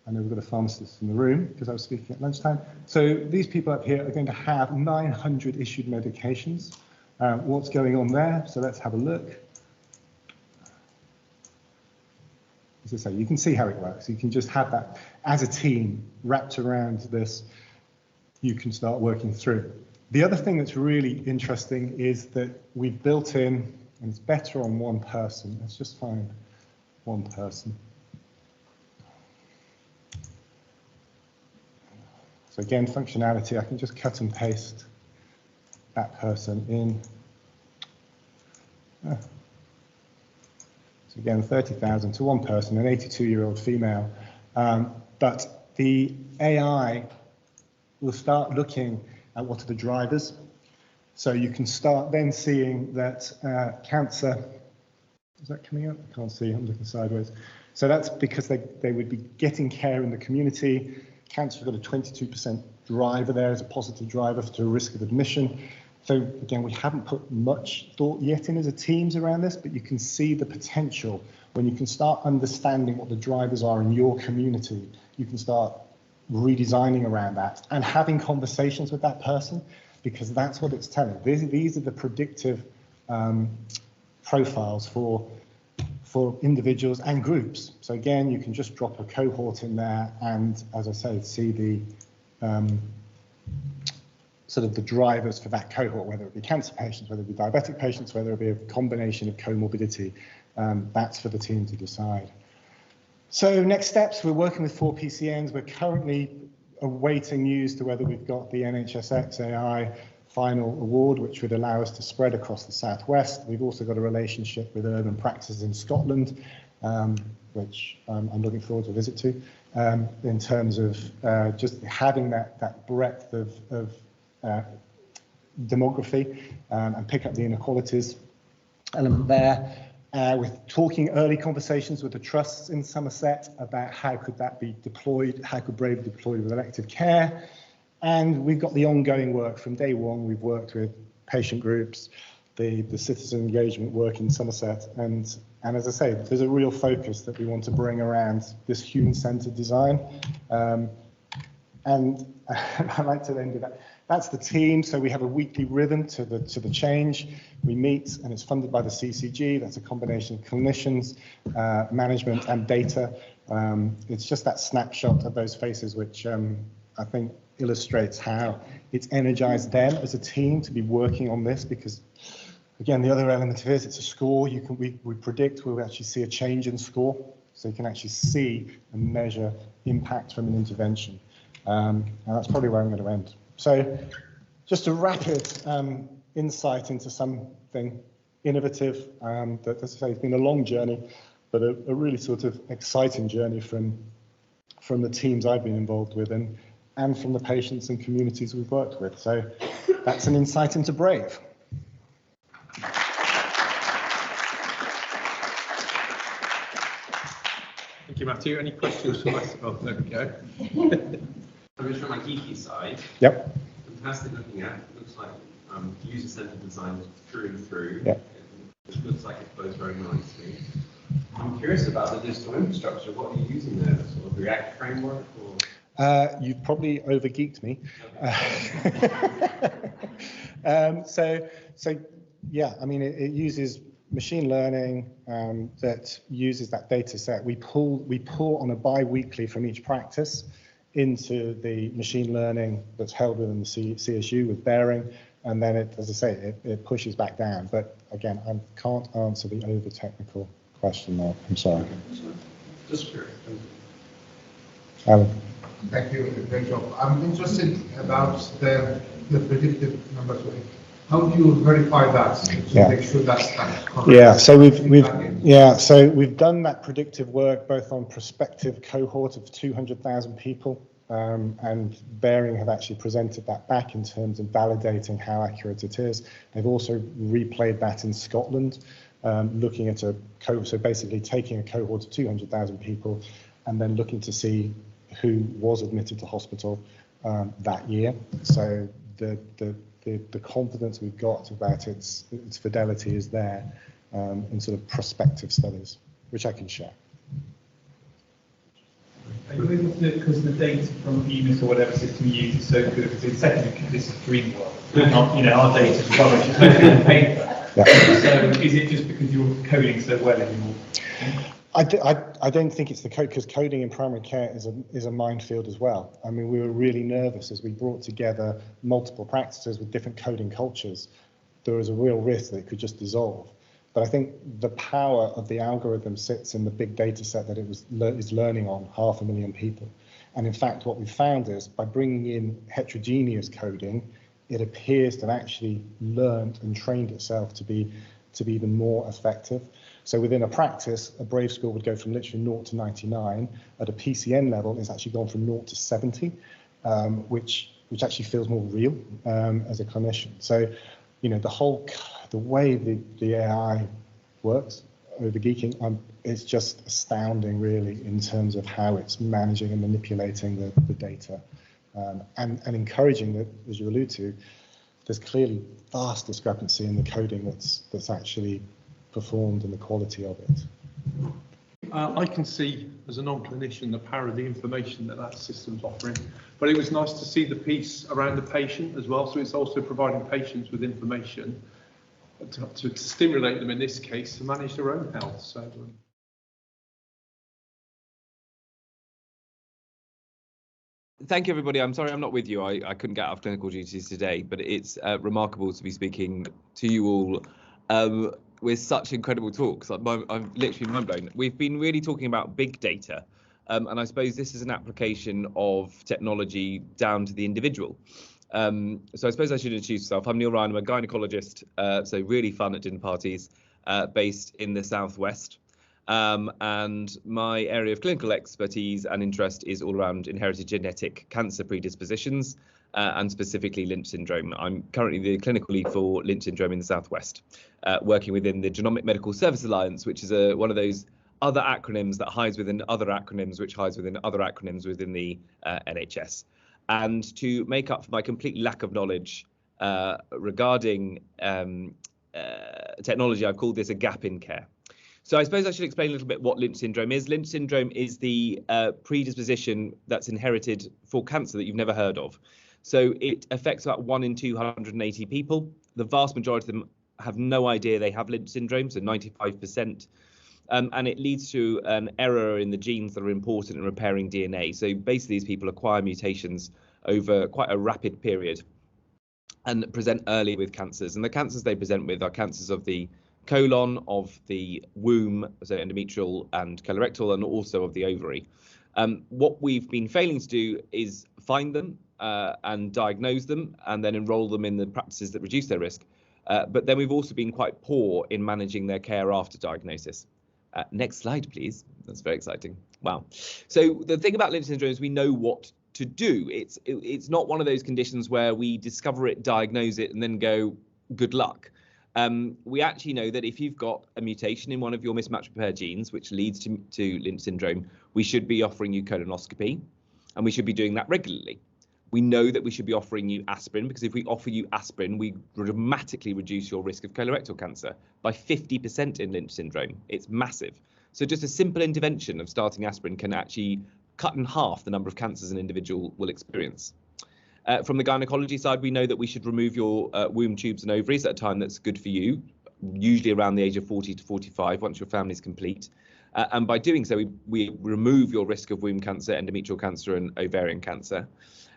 I know we've got a pharmacist in the room because I was speaking at lunchtime. So these people up here are going to have 900 issued medications. What's going on there? So let's have a look. As I say, you can see how it works. You can just have that as a team wrapped around this. You can start working through. The other thing that's really interesting is that we've built in, and it's better on one person. Let's just find one person. So again, functionality, I can just cut and paste that person in. So again, 30,000 to one person, an 82-year-old female. But the AI will start looking at what are the drivers. So you can start then seeing that cancer, is that coming up? I can't see, I'm looking sideways. So that's because they would be getting care in the community. Cancer's got a 22% driver there as a positive driver to a risk of admission. So again, we haven't put much thought yet in as a teams around this, but you can see the potential when you can start understanding what the drivers are in your community. You can start redesigning around that and having conversations with that person, because that's what it's telling. These are the predictive profiles for individuals and groups. So again, you can just drop a cohort in there and, as I say, see the sort of the drivers for that cohort, whether it be cancer patients, whether it be diabetic patients, whether it be a combination of comorbidity. That's for the team to decide. So next steps, we're working with 4 PCNs. We're currently awaiting news to whether we've got the NHSX AI final award, which would allow us to spread across the southwest. We've also got a relationship with urban practices in Scotland, which I'm looking forward to visit to, in terms of just having that breadth of demography and pick up the inequalities element there. We're talking early conversations with the trusts in Somerset about how could that be deployed, how could Brave be deployed with elective care. And we've got the ongoing work from day one. We've worked with patient groups, the citizen engagement work in Somerset. And as I say, there's a real focus that we want to bring around this human-centered design. And I like to end with that. That's the team. So we have a weekly rhythm to the change. We meet, and it's funded by the CCG. That's a combination of clinicians, management, and data. It's just that snapshot of those faces, which I think illustrates how it's energized them as a team to be working on this, because again, the other element of it is it's a score. We predict we'll actually see a change in score, so you can actually see and measure impact from an intervention. And that's probably where I'm going to end. So just a rapid insight into something innovative that, as I say, has been a long journey, but a really sort of exciting journey from the teams I've been involved with and from the patients and communities we've worked with. So that's an insight into Brave. Thank you, Matthew. Any questions for us? Oh, there we go. I'm just from my geeky side. Yep. Fantastic looking at. Looks like user-centered design through and through. Yep. It looks like it flows very nicely. I'm curious about the digital infrastructure. What are you using there? Sort of React framework or? You've probably over-geeked me. So yeah, I mean, it uses machine learning that uses that data set. We pull on a bi-weekly from each practice into the machine learning that's held within the CSU with bearing, and then it, as I say, it pushes back down. But again, I can't answer the over-technical question there. I'm sorry. Just curious. Alan. Thank you, great job. I'm interested about the predictive numbers. How do you verify that to make sure that's correct? Yeah, so we've done that predictive work both on prospective cohort of 200,000 people, and Bearing have actually presented that back in terms of validating how accurate it is. They've also replayed that in Scotland, looking at so basically taking a cohort of 200,000 people and then looking to see who was admitted to hospital that year. So the confidence we've got about its fidelity is there in sort of prospective studies, which I can share. Are you able to, because the data from EMIS or whatever system you use is so good, because it's technically this is dream world, not, our data is rubbish, it's mostly on paper. Yeah. So is it just because you're coding so well anymore? I don't think it's the code, because coding in primary care is a minefield as well. I mean, we were really nervous as we brought together multiple practices with different coding cultures. There was a real risk that it could just dissolve. But I think the power of the algorithm sits in the big data set that it is learning on 500,000 people. And in fact, what we found is by bringing in heterogeneous coding, it appears to have actually learned and trained itself to be even more effective. So within a practice, a Brave score would go from literally 0 to 99. At a PCN level, it's actually gone from 0 to 70, which actually feels more real as a clinician. So, the way the AI works, over geeking, it's just astounding, really, in terms of how it's managing and manipulating the data, and encouraging that, as you allude to, there's clearly vast discrepancy in the coding that's actually performed and the quality of it. I can see, as a non-clinician, the power of the information that system's offering. But it was nice to see the piece around the patient as well. So it's also providing patients with information to stimulate them, in this case, to manage their own health. So. Thank you, everybody. I'm sorry I'm not with you. I couldn't get out of clinical duties today, but it's remarkable to be speaking to you all with such incredible talks. I'm literally mind blown. We've been really talking about big data, and I suppose this is an application of technology down to the individual. So I suppose I should introduce myself. I'm Neil Ryan. I'm a gynecologist, so really fun at dinner parties, based in the southwest. And my area of clinical expertise and interest is all around inherited genetic cancer predispositions, and specifically Lynch syndrome. I'm currently the clinical lead for Lynch syndrome in the southwest, working within the Genomic Medical Service Alliance, which is one of those other acronyms that hides within other acronyms, which hides within other acronyms within the NHS. And to make up for my complete lack of knowledge regarding technology, I've called this a gap in care. So I suppose I should explain a little bit what Lynch syndrome is. Lynch syndrome is the predisposition that's inherited for cancer that you've never heard of. So it affects about 1 in 280 people. The vast majority of them have no idea they have Lynch syndrome, so 95%. And it leads to an error in the genes that are important in repairing DNA. So basically, these people acquire mutations over quite a rapid period and present early with cancers. And the cancers they present with are cancers of the colon, of the womb, so endometrial and colorectal, and also of the ovary. What we've been failing to do is find them and diagnose them and then enroll them in the practices that reduce their risk. But then we've also been quite poor in managing their care after diagnosis. Next slide, please. That's very exciting. Wow. So the thing about Lynch syndrome is we know what to do. It's not one of those conditions where we discover it, diagnose it, and then go, good luck. We actually know that if you've got a mutation in one of your mismatch repair genes, which leads to Lynch syndrome, we should be offering you colonoscopy, and we should be doing that regularly. We know that we should be offering you aspirin, because if we offer you aspirin, we dramatically reduce your risk of colorectal cancer by 50% in Lynch syndrome. It's massive. So just a simple intervention of starting aspirin can actually cut in half the number of cancers an individual will experience. From the gynecology side, we know that we should remove your womb tubes and ovaries at a time that's good for you, usually around the age of 40 to 45, once your family is complete. And by doing so, we remove your risk of womb cancer, endometrial cancer and ovarian cancer.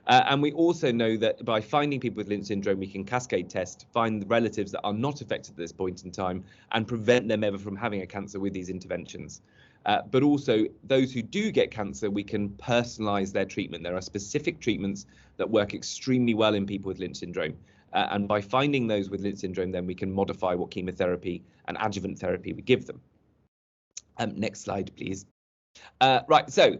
And we also know that by finding people with Lynch syndrome, we can cascade test, find the relatives that are not affected at this point in time, and prevent them ever from having a cancer with these interventions. But also those who do get cancer, we can personalise their treatment. There are specific treatments that work extremely well in people with Lynch syndrome. And by finding those with Lynch syndrome, then we can modify what chemotherapy and adjuvant therapy we give them. Next slide, please. Right, so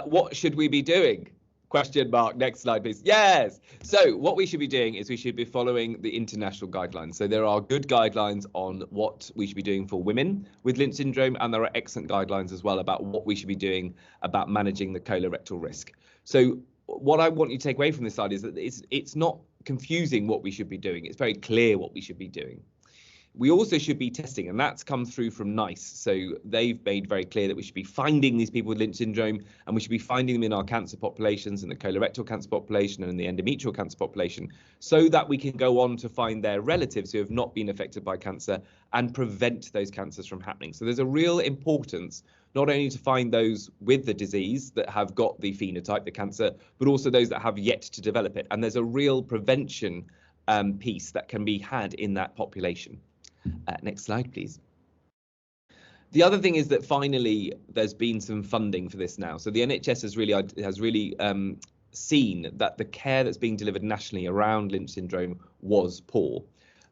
what should we be doing? Question mark. Next slide, please. Yes. So what we should be doing is we should be following the international guidelines. So there are good guidelines on what we should be doing for women with Lynch syndrome, and there are excellent guidelines as well about what we should be doing about managing the colorectal risk. So what I want you to take away from this slide is that it's not confusing what we should be doing. It's very clear what we should be doing. We also should be testing, and that's come through from NICE. So they've made very clear that we should be finding these people with Lynch syndrome, and we should be finding them in our cancer populations, in the colorectal cancer population and in the endometrial cancer population, so that we can go on to find their relatives who have not been affected by cancer and prevent those cancers from happening. So there's a real importance not only to find those with the disease that have got the phenotype, the cancer, but also those that have yet to develop it. And there's a real prevention piece that can be had in that population. Next slide, please. The other thing is that finally there's been some funding for this now. So the NHS has really seen that the care that's being delivered nationally around Lynch syndrome was poor.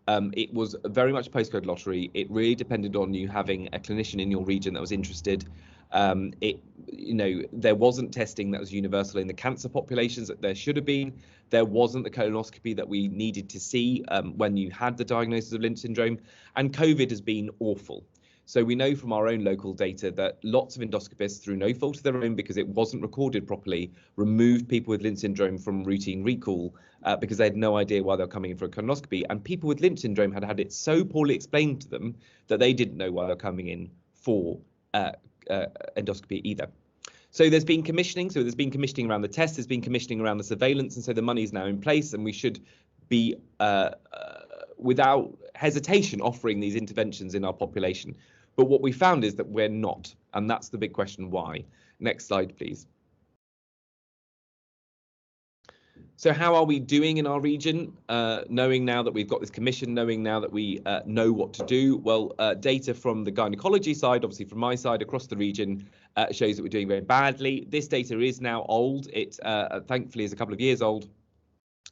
It was very much a postcode lottery. It really depended on you having a clinician in your region that was interested. There wasn't testing that was universal in the cancer populations that there should have been. There wasn't the colonoscopy that we needed to see when you had the diagnosis of Lynch syndrome, and COVID has been awful. So we know from our own local data that lots of endoscopists, through no fault of their own, because it wasn't recorded properly, removed people with Lynch syndrome from routine recall because they had no idea why they were coming in for a colonoscopy. And people with Lynch syndrome had had it so poorly explained to them that they didn't know why they're coming in for endoscopy either. So there's been commissioning. So there's been commissioning around the test, there's been commissioning around the surveillance, and so the money is now in place, and we should be without hesitation offering these interventions in our population. But what we found is that we're not, and that's the big question why. Next slide, please. So how are we doing in our region, knowing now that we've got this commission, knowing now that we know what to do? Well, data from the gynecology side, obviously from my side across the region, shows that we're doing very badly. This data is now old. It thankfully is a couple of years old,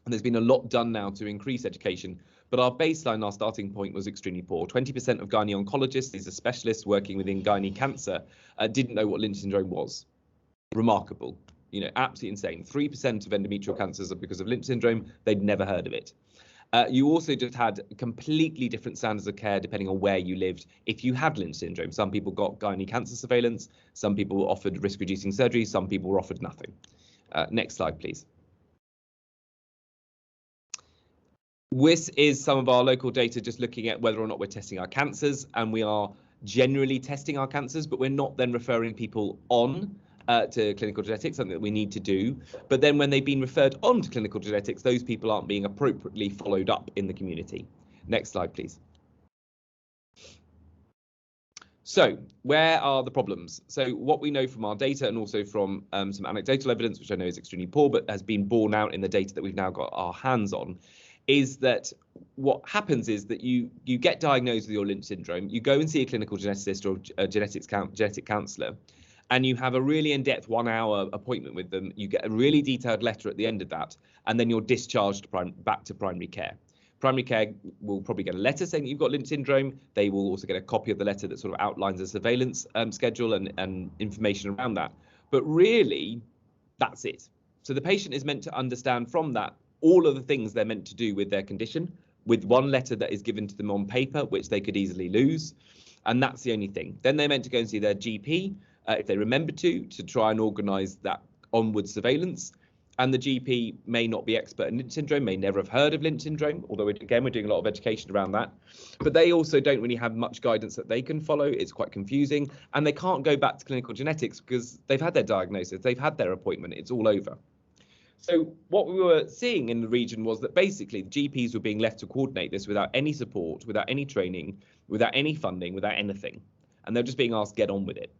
and there's been a lot done now to increase education. But our baseline, our starting point was extremely poor. 20% of gynae oncologists, these are specialists working within gynae cancer, didn't know what Lynch syndrome was. Remarkable. Absolutely insane. 3% of endometrial cancers are because of Lynch syndrome. They'd never heard of it. You also just had completely different standards of care depending on where you lived. If you had Lynch syndrome, some people got gynae cancer surveillance, some people were offered risk-reducing surgery, some people were offered nothing. Next slide, please. This is some of our local data just looking at whether or not we're testing our cancers, and we are generally testing our cancers, but we're not then referring people on to clinical genetics, something that we need to do. But then when they've been referred on to clinical genetics, those people aren't being appropriately followed up in the community. Next slide, please. So where are the problems? So what we know from our data, and also from some anecdotal evidence, which I know is extremely poor, but has been borne out in the data that we've now got our hands on, is that what happens is that you get diagnosed with your Lynch syndrome, you go and see a clinical geneticist or a genetic counsellor, and you have a really in-depth 1-hour appointment with them. You get a really detailed letter at the end of that, and then you're discharged back to primary care. Primary care will probably get a letter saying that you've got Lynch syndrome. They will also get a copy of the letter that sort of outlines the surveillance schedule and information around that. But really, that's it. So the patient is meant to understand from that all of the things they're meant to do with their condition, with one letter that is given to them on paper, which they could easily lose. And that's the only thing. Then they're meant to go and see their GP, if they remember to try and organise that onward surveillance. And the GP may not be expert in Lynch syndrome, may never have heard of Lynch syndrome, although again, we're doing a lot of education around that. But they also don't really have much guidance that they can follow. It's quite confusing. And they can't go back to clinical genetics because they've had their diagnosis, they've had their appointment, it's all over. So what we were seeing in the region was that basically the GPs were being left to coordinate this without any support, without any training, without any funding, without anything. And they're just being asked to get on with it.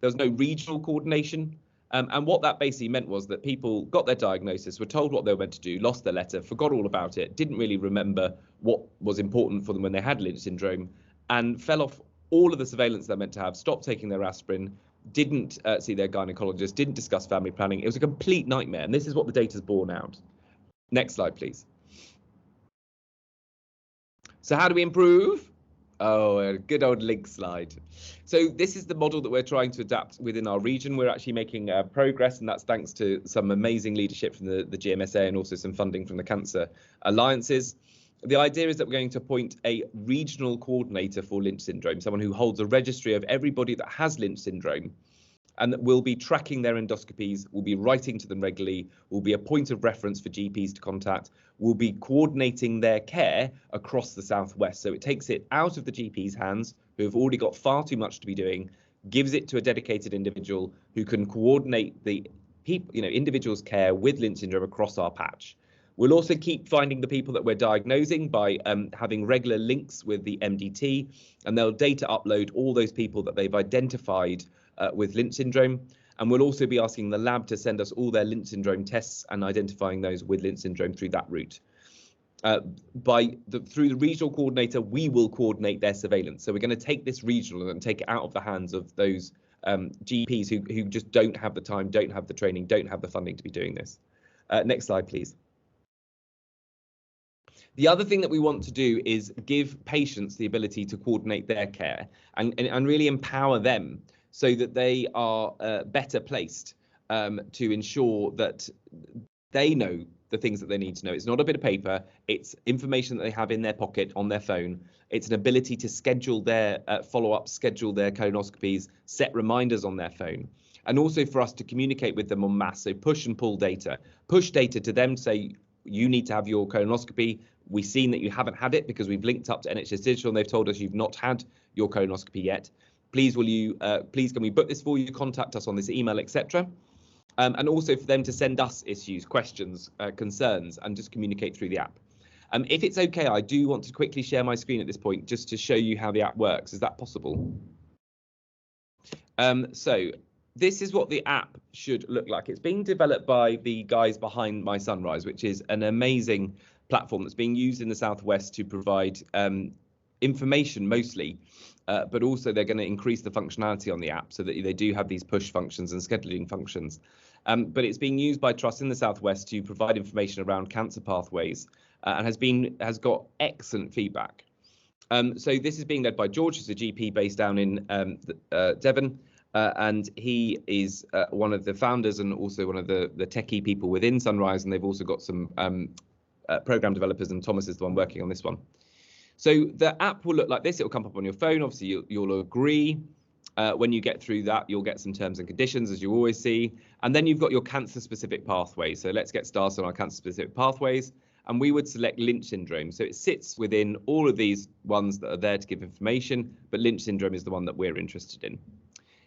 There was no regional coordination. And what that basically meant was that people got their diagnosis, were told what they were meant to do, lost their letter, forgot all about it, didn't really remember what was important for them when they had Lynch syndrome, and fell off all of the surveillance they're meant to have, stopped taking their aspirin, didn't see their gynecologist, didn't discuss family planning. It was a complete nightmare. And this is what the data's borne out. Next slide, please. So how do we improve? Oh, a good old link slide. So this is the model that we're trying to adapt within our region. We're actually making progress, and that's thanks to some amazing leadership from the GMSA and also some funding from the cancer alliances. The idea is that we're going to appoint a regional coordinator for Lynch syndrome, someone who holds a registry of everybody that has Lynch syndrome, and that will be tracking their endoscopies, will be writing to them regularly, will be a point of reference for GPs to contact, will be coordinating their care across the Southwest. So it takes it out of the GP's hands, who have already got far too much to be doing, gives it to a dedicated individual who can coordinate the individual's care with Lynch syndrome across our patch. We'll also keep finding the people that we're diagnosing by having regular links with the MDT, and they'll data upload all those people that they've identified with Lynch syndrome. And we'll also be asking the lab to send us all their Lynch syndrome tests and identifying those with Lynch syndrome through that route. Through the regional coordinator, we will coordinate their surveillance. So we're going to take this regional and take it out of the hands of those GPs who just don't have the time, don't have the training, don't have the funding to be doing this. Next slide, please. The other thing that we want to do is give patients the ability to coordinate their care and really empower them so that they are better placed to ensure that they know the things that they need to know. It's not a bit of paper, it's information that they have in their pocket on their phone. It's an ability to schedule their follow-ups, schedule their colonoscopies, set reminders on their phone. And also for us to communicate with them en masse, so push and pull data. Push data to them, say, you need to have your colonoscopy. We've seen that you haven't had it because we've linked up to NHS Digital and they've told us you've not had your colonoscopy yet. Please can we book this for you? Contact us on this email, etc. And also for them to send us issues, questions, concerns, and just communicate through the app. If it's okay, I do want to quickly share my screen at this point just to show you how the app works. Is that possible? So this is what the app should look like. It's being developed by the guys behind My Sunrise, which is an amazing platform that's being used in the Southwest to provide information mostly, but also they're going to increase the functionality on the app so that they do have these push functions and scheduling functions. But it's being used by trusts in the Southwest to provide information around cancer pathways and has got excellent feedback. So this is being led by George, who's a GP based down in Devon. And he is one of the founders and also one of the techie people within Sunrise, and they've also got some program developers, and Thomas is the one working on this one. So the app will look like this. It will come up on your phone. Obviously, you'll agree. When you get through that, you'll get some terms and conditions, as you always see. And then you've got your cancer-specific pathways. So let's get started on our cancer-specific pathways. And we would select Lynch syndrome. So it sits within all of these ones that are there to give information, but Lynch syndrome is the one that we're interested in.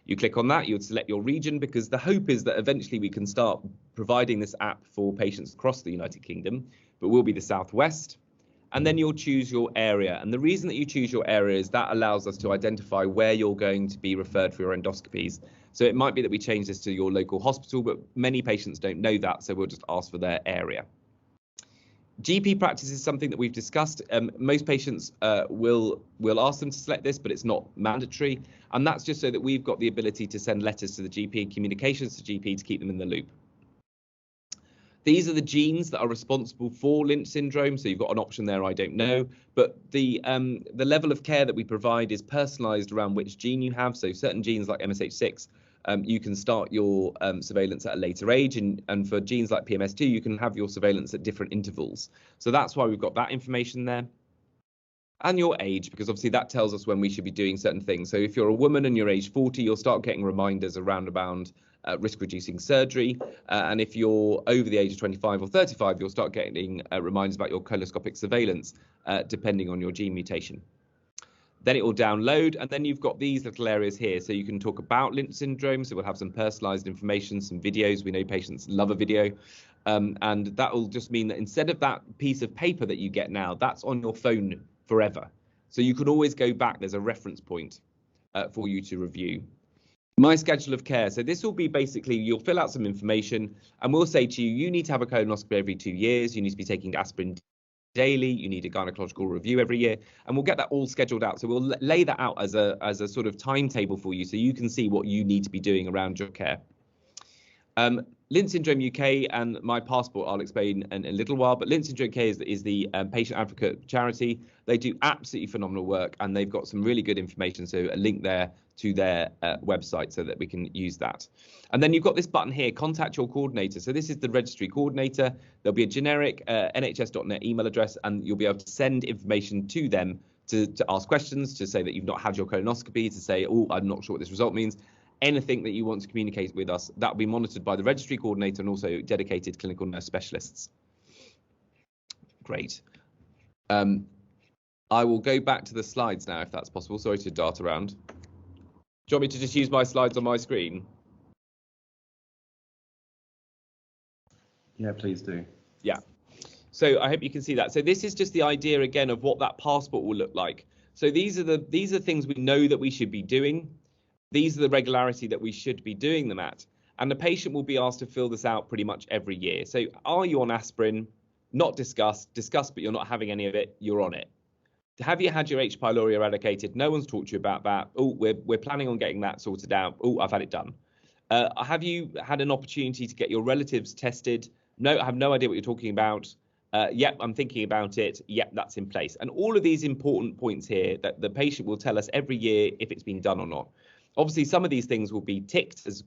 You click on that, you would select your region, because the hope is that eventually we can start providing this app for patients across the United Kingdom, but we'll be the Southwest. And then you'll choose your area. And the reason that you choose your area is that allows us to identify where you're going to be referred for your endoscopies. So it might be that we change this to your local hospital, but many patients don't know that, so we'll just ask for their area. GP practice is something that we've discussed. Most patients will ask them to select this, but it's not mandatory. And that's just so that we've got the ability to send letters to the GP and communications to GP to keep them in the loop. These are the genes that are responsible for Lynch syndrome. So you've got an option there, I don't know. But the level of care that we provide is personalised around which gene you have. So certain genes like MSH6, you can start your surveillance at a later age. And for genes like PMS2, you can have your surveillance at different intervals. So that's why we've got that information there. and your age, because obviously that tells us when we should be doing certain things. So if you're a woman and you're age 40, you'll start getting reminders around about risk-reducing surgery. And if you're over the age of 25 or 35, you'll start getting reminders about your coloscopic surveillance, depending on your gene mutation. Then it will download, and then you've got these little areas here. So you can talk about Lynch syndrome. So we'll have some personalized information, some videos. We know patients love a video. And that will just mean that instead of that piece of paper that you get now, that's on your phone forever. So you can always go back. There's a reference point for you to review. My schedule of care. So this will be basically, you'll fill out some information and we'll say to you, you need to have a colonoscopy every 2 years. You need to be taking aspirin daily. You need a gynecological review every year, and we'll get that all scheduled out. So we'll lay that out as a sort of timetable for you, so you can see what you need to be doing around your care. Lynch Syndrome UK and my passport I'll explain in a little while, but Lynch Syndrome UK is the patient advocate charity. They do absolutely phenomenal work, and they've got some really good information, so a link there to their website so that we can use that. And then you've got this button here, contact your coordinator. So this is the registry coordinator. There'll be a generic nhs.net email address, and you'll be able to send information to them to ask questions, to say that you've not had your colonoscopy, to say, oh, I'm not sure what this result means. Anything that you want to communicate with us, that will be monitored by the registry coordinator and also dedicated clinical nurse specialists. Great. I will go back to the slides now, if that's possible. Sorry to dart around. Do you want me to just use my slides on my screen? Yeah, please do. Yeah. So I hope you can see that. So this is just the idea again of what that passport will look like. So these are things we know that we should be doing. These are the regularity that we should be doing them at. And the patient will be asked to fill this out pretty much every year. So are you on aspirin? Not discussed, but you're not having any of it, you're on it. Have you had your H. pylori eradicated? No one's talked to you about that. Oh, we're planning on getting that sorted out. Oh, I've had it done. Have you had an opportunity to get your relatives tested? No, I have no idea what you're talking about. Yep, I'm thinking about it. Yep, that's in place. And all of these important points here that the patient will tell us every year if it's been done or not. Obviously, some of these things will be ticked as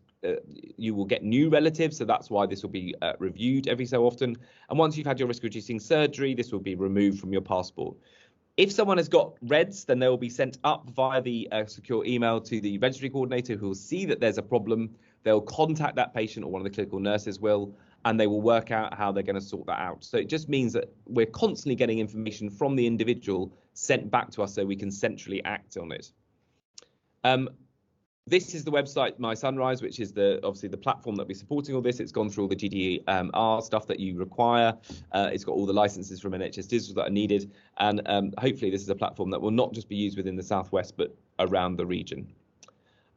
you will get new relatives, so that's why this will be reviewed every so often. And once you've had your risk-reducing surgery, this will be removed from your passport. If someone has got reds, then they will be sent up via the secure email to the registry coordinator, who will see that there's a problem. They'll contact that patient, or one of the clinical nurses will, and they will work out how they're going to sort that out. So it just means that we're constantly getting information from the individual sent back to us so we can centrally act on it. This is the website My Sunrise, which is obviously the platform that we're supporting all this. It's gone through all the GDR stuff that you require. It's got all the licenses from NHS Digital that are needed. And hopefully this is a platform that will not just be used within the Southwest, but around the region.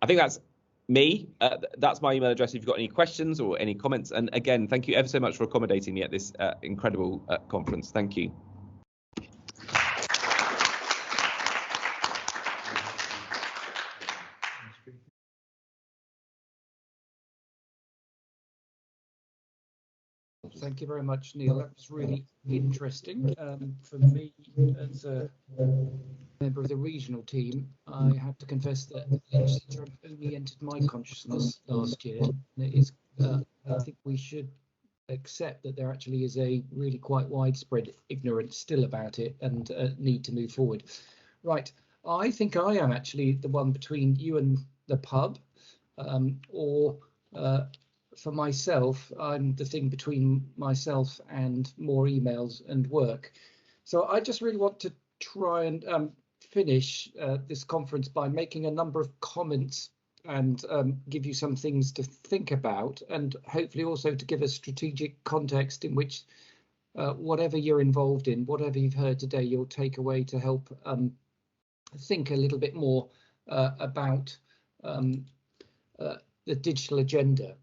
I think that's me. That's my email address if you've got any questions or any comments. And again, thank you ever so much for accommodating me at this incredible conference. Thank you. Thank you very much, Neil. That was really interesting. For me, as a member of the regional team, I have to confess that Lynch syndrome only entered my consciousness last year. It is, I think we should accept that there actually is a really quite widespread ignorance still about it, and need to move forward. Right, I think I am actually the one between you and the pub, for myself, I'm the thing between myself and more emails and work. So I just really want to try and finish this conference by making a number of comments and give you some things to think about, and hopefully also to give a strategic context in which whatever you're involved in, whatever you've heard today, you'll take away to help think a little bit more about the digital agenda.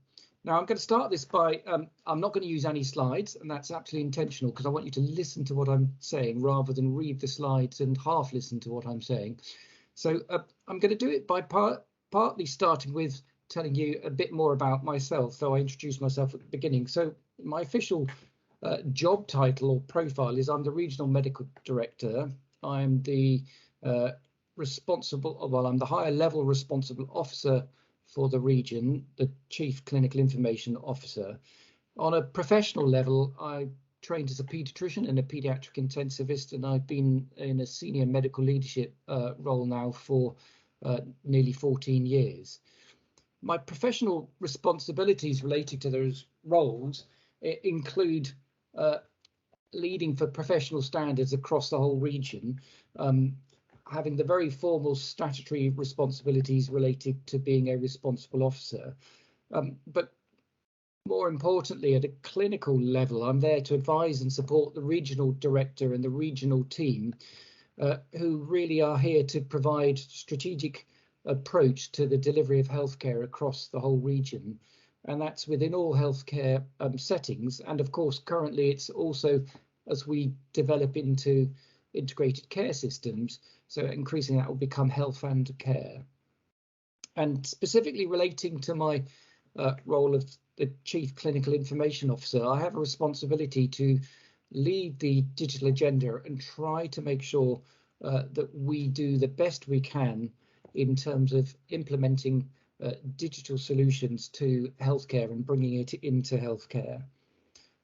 Now, I'm going to start this by, I'm not going to use any slides, and that's absolutely intentional because I want you to listen to what I'm saying rather than read the slides and half listen to what I'm saying. So I'm going to do it by partly starting with telling you a bit more about myself. So I introduced myself at the beginning. So my official job title or profile is I'm the Regional Medical Director. I'm the I'm the higher level responsible officer for the region, the Chief Clinical Information Officer. On a professional level, I trained as a paediatrician and a paediatric intensivist, and I've been in a senior medical leadership role now for nearly 14 years. My professional responsibilities related to those roles include leading for professional standards across the whole region, having the very formal statutory responsibilities related to being a responsible officer. But more importantly, at a clinical level, I'm there to advise and support the regional director and the regional team, who really are here to provide strategic approach to the delivery of healthcare across the whole region. And that's within all healthcare settings. And of course, currently it's also as we develop into integrated care systems, so increasingly that will become health and care. And specifically relating to my role of the Chief Clinical Information Officer, I have a responsibility to lead the digital agenda and try to make sure that we do the best we can in terms of implementing digital solutions to healthcare and bringing it into healthcare.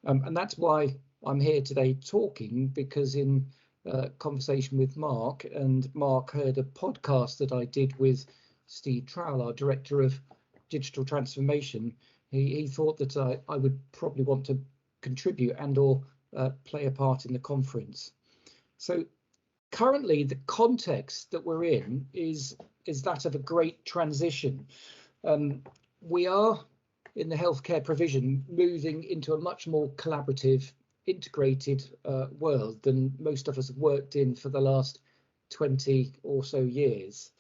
And that's why I'm here today talking, because in conversation with Mark, and Mark heard a podcast that I did with Steve Trowell, our Director of Digital Transformation, he thought that I would probably want to contribute and or play a part in the conference. So currently the context that we're in is that of a great transition. We are in the healthcare provision moving into a much more collaborative, integrated world than most of us have worked in for the last 20 or so years.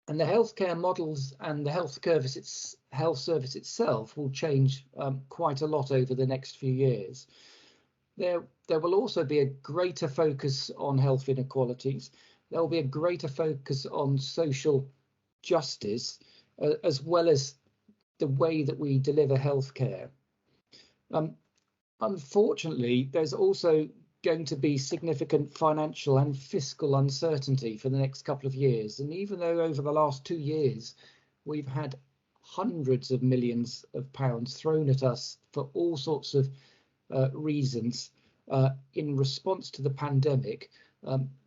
And the healthcare models and the health service itself will change quite a lot over the next few years. There will also be a greater focus on health inequalities. There will be a greater focus on social justice, as well as the way that we deliver healthcare. Unfortunately, there's also going to be significant financial and fiscal uncertainty for the next couple of years. And even though over the last 2 years, we've had hundreds of millions of pounds thrown at us for all sorts of reasons in response to the pandemic,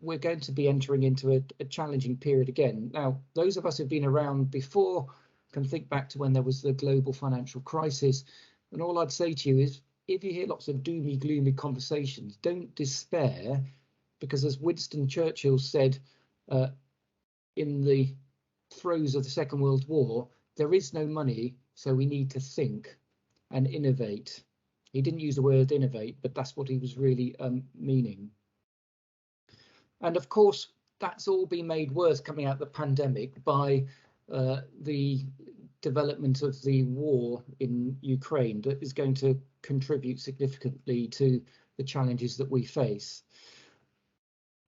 we're going to be entering into a challenging period again. Now, those of us who've been around before can think back to when there was the global financial crisis. And all I'd say to you is, if you hear lots of doomy, gloomy conversations, don't despair, because as Winston Churchill said in the throes of the Second World War, there is no money, so we need to think and innovate. He didn't use the word innovate, but that's what he was really meaning. And of course, that's all been made worse coming out of the pandemic by the development of the war in Ukraine that is going to contribute significantly to the challenges that we face.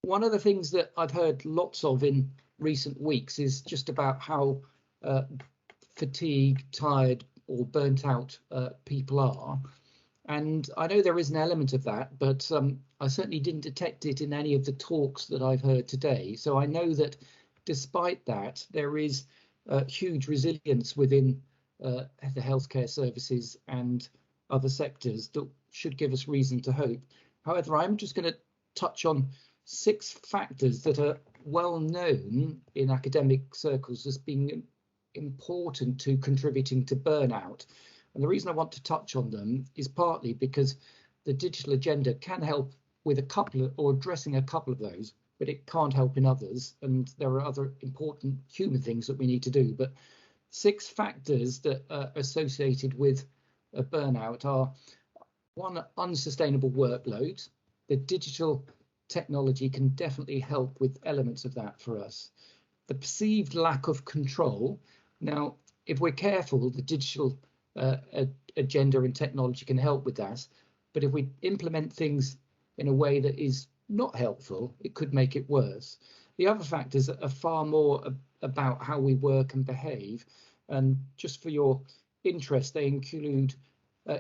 One of the things that I've heard lots of in recent weeks is just about how fatigued, tired or burnt out people are. And I know there is an element of that, but I certainly didn't detect it in any of the talks that I've heard today. So I know that despite that, there is huge resilience within the healthcare services and other sectors that should give us reason to hope. However, I'm just going to touch on 6 factors that are well known in academic circles as being important to contributing to burnout. And the reason I want to touch on them is partly because the digital agenda can help with a couple of, or addressing a couple of those, but it can't help in others. And there are other important human things that we need to do. But 6 factors that are associated with a burnout are: 1, unsustainable workloads. The digital technology can definitely help with elements of that for us. The perceived lack of control. Now, if we're careful, the digital agenda and technology can help with that. But if we implement things in a way that is not helpful, it could make it worse. The other factors are far more about how we work and behave. And just for your interest, they include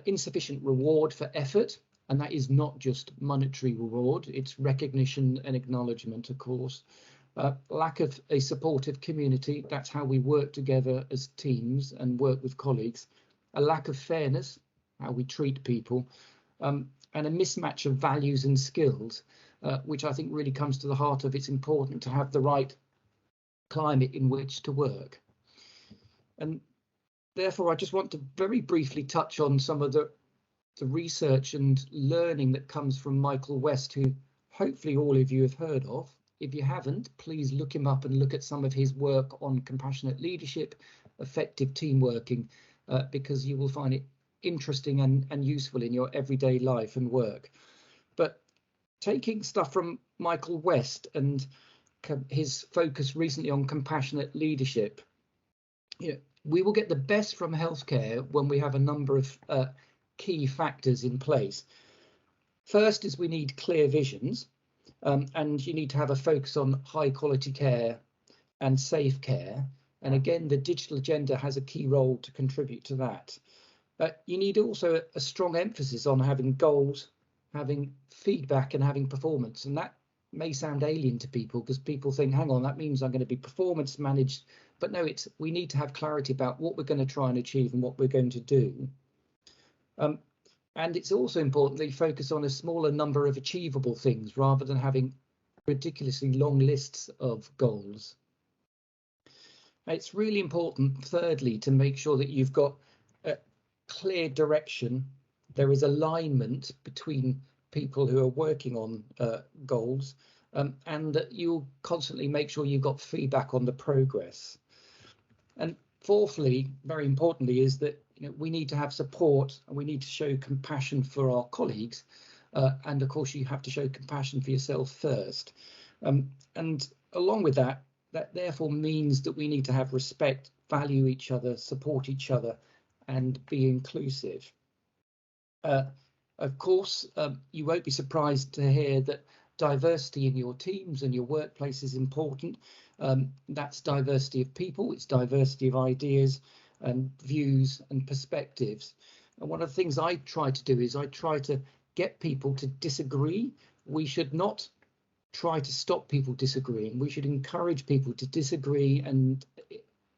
insufficient reward for effort. And that is not just monetary reward, it's recognition and acknowledgement, of course. Lack of a supportive community, that's how we work together as teams and work with colleagues. A lack of fairness, how we treat people. and a mismatch of values and skills, which I think really comes to the heart of it's important to have the right climate in which to work. And therefore, I just want to very briefly touch on some of the research and learning that comes from Michael West, who hopefully all of you have heard of. If you haven't, please look him up and look at some of his work on compassionate leadership, effective team working, because you will find it interesting and useful in your everyday life and work. But taking stuff from Michael West and his focus recently on compassionate leadership, we will get the best from healthcare when we have a number of key factors in place. First is we need clear visions, and you need to have a focus on high quality care and safe care. And again, the digital agenda has a key role to contribute to that. You need also a strong emphasis on having goals, having feedback and having performance. And that may sound alien to people because people think, hang on, that means I'm going to be performance managed. But no, we need to have clarity about what we're going to try and achieve and what we're going to do. And it's also important that you focus on a smaller number of achievable things rather than having ridiculously long lists of goals. It's really important, thirdly, to make sure that you've got a clear direction. There is alignment between people who are working on goals, and that you'll constantly make sure you've got feedback on the progress. And fourthly, very importantly, is that we need to have support and we need to show compassion for our colleagues. And of course, you have to show compassion for yourself first. And along with that, that therefore means that we need to have respect, value each other, support each other, and be inclusive. Of course, you won't be surprised to hear that diversity in your teams and your workplace is important. That's diversity of people, it's diversity of ideas and views and perspectives. And one of the things I try to do is I try to get people to disagree. We should not try to stop people disagreeing. We should encourage people to disagree and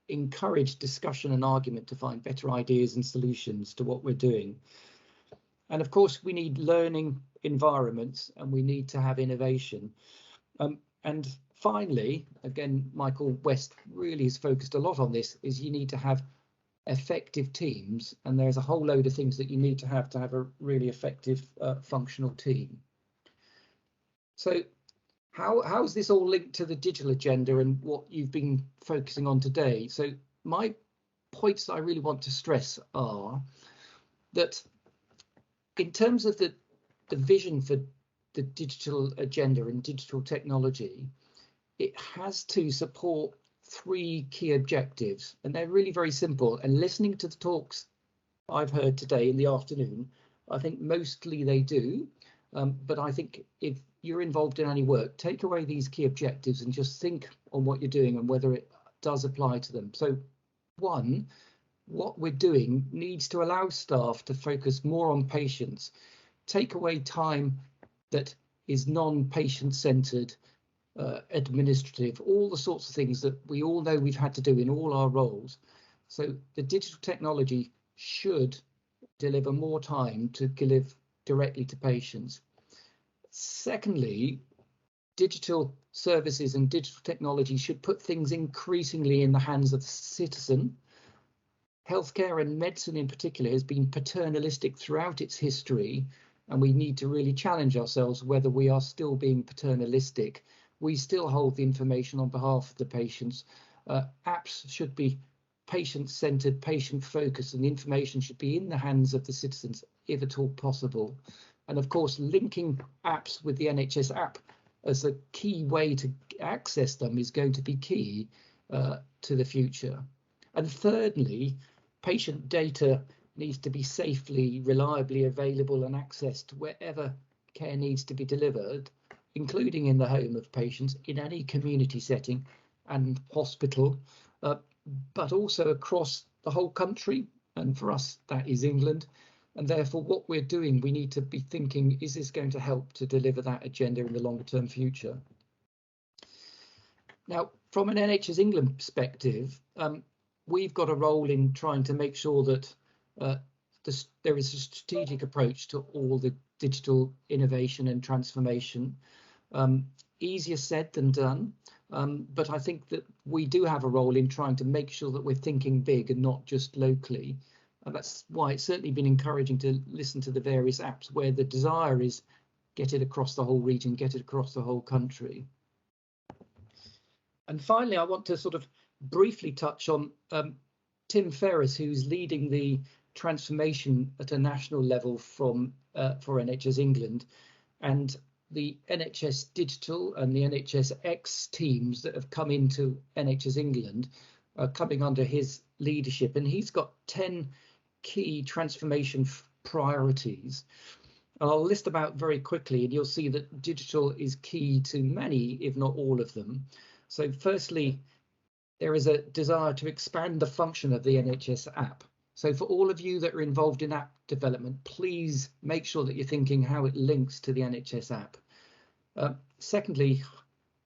encourage discussion and argument to find better ideas and solutions to what we're doing. And of course, we need learning environments and we need to have innovation. And finally, again, Michael West really has focused a lot on this, is you need to have effective teams. And there's a whole load of things that you need to have a really effective functional team. So how's this all linked to the digital agenda and what you've been focusing on today? So my points that I really want to stress are that in terms of the vision for the digital agenda and digital technology, it has to support three key objectives, and they're really very simple. And listening to the talks I've heard today in the afternoon, I think mostly they do. But I think if you're involved in any work, take away these key objectives and just think on what you're doing and whether it does apply to them. So one, what we're doing needs to allow staff to focus more on patients, take away time that is non-patient centered, administrative, all the sorts of things that we all know we've had to do in all our roles. So the digital technology should deliver more time to give directly to patients. Secondly, digital services and digital technology should put things increasingly in the hands of the citizen. Healthcare and medicine in particular has been paternalistic throughout its history, and we need to really challenge ourselves whether we are still being paternalistic. We still hold the information on behalf of the patients. Apps should be patient-centered, patient-focused, and the information should be in the hands of the citizens, if at all possible. And of course, linking apps with the NHS app as a key way to access them is going to be key to the future. And thirdly, patient data needs to be safely, reliably available and accessed wherever care needs to be delivered, including in the home of patients, in any community setting and hospital, but also across the whole country. And for us, that is England. And therefore, what we're doing, we need to be thinking, is this going to help to deliver that agenda in the longer term future? Now, from an NHS England perspective, we've got a role in trying to make sure that there is a strategic approach to all the digital innovation and transformation. Easier said than done, but I think that we do have a role in trying to make sure that we're thinking big and not just locally. And that's why it's certainly been encouraging to listen to the various apps where the desire is get it across the whole region, get it across the whole country. And finally, I want to sort of briefly touch on Tim Ferriss, who's leading the transformation at a national level for NHS England, and the NHS Digital and the NHS X teams that have come into NHS England are coming under his leadership, and he's got 10 key transformation priorities. I'll list them out very quickly, and you'll see that digital is key to many, if not all of them. So firstly, there is a desire to expand the function of the NHS app. So for all of you that are involved in app development, please make sure that you're thinking how it links to the NHS app. Secondly,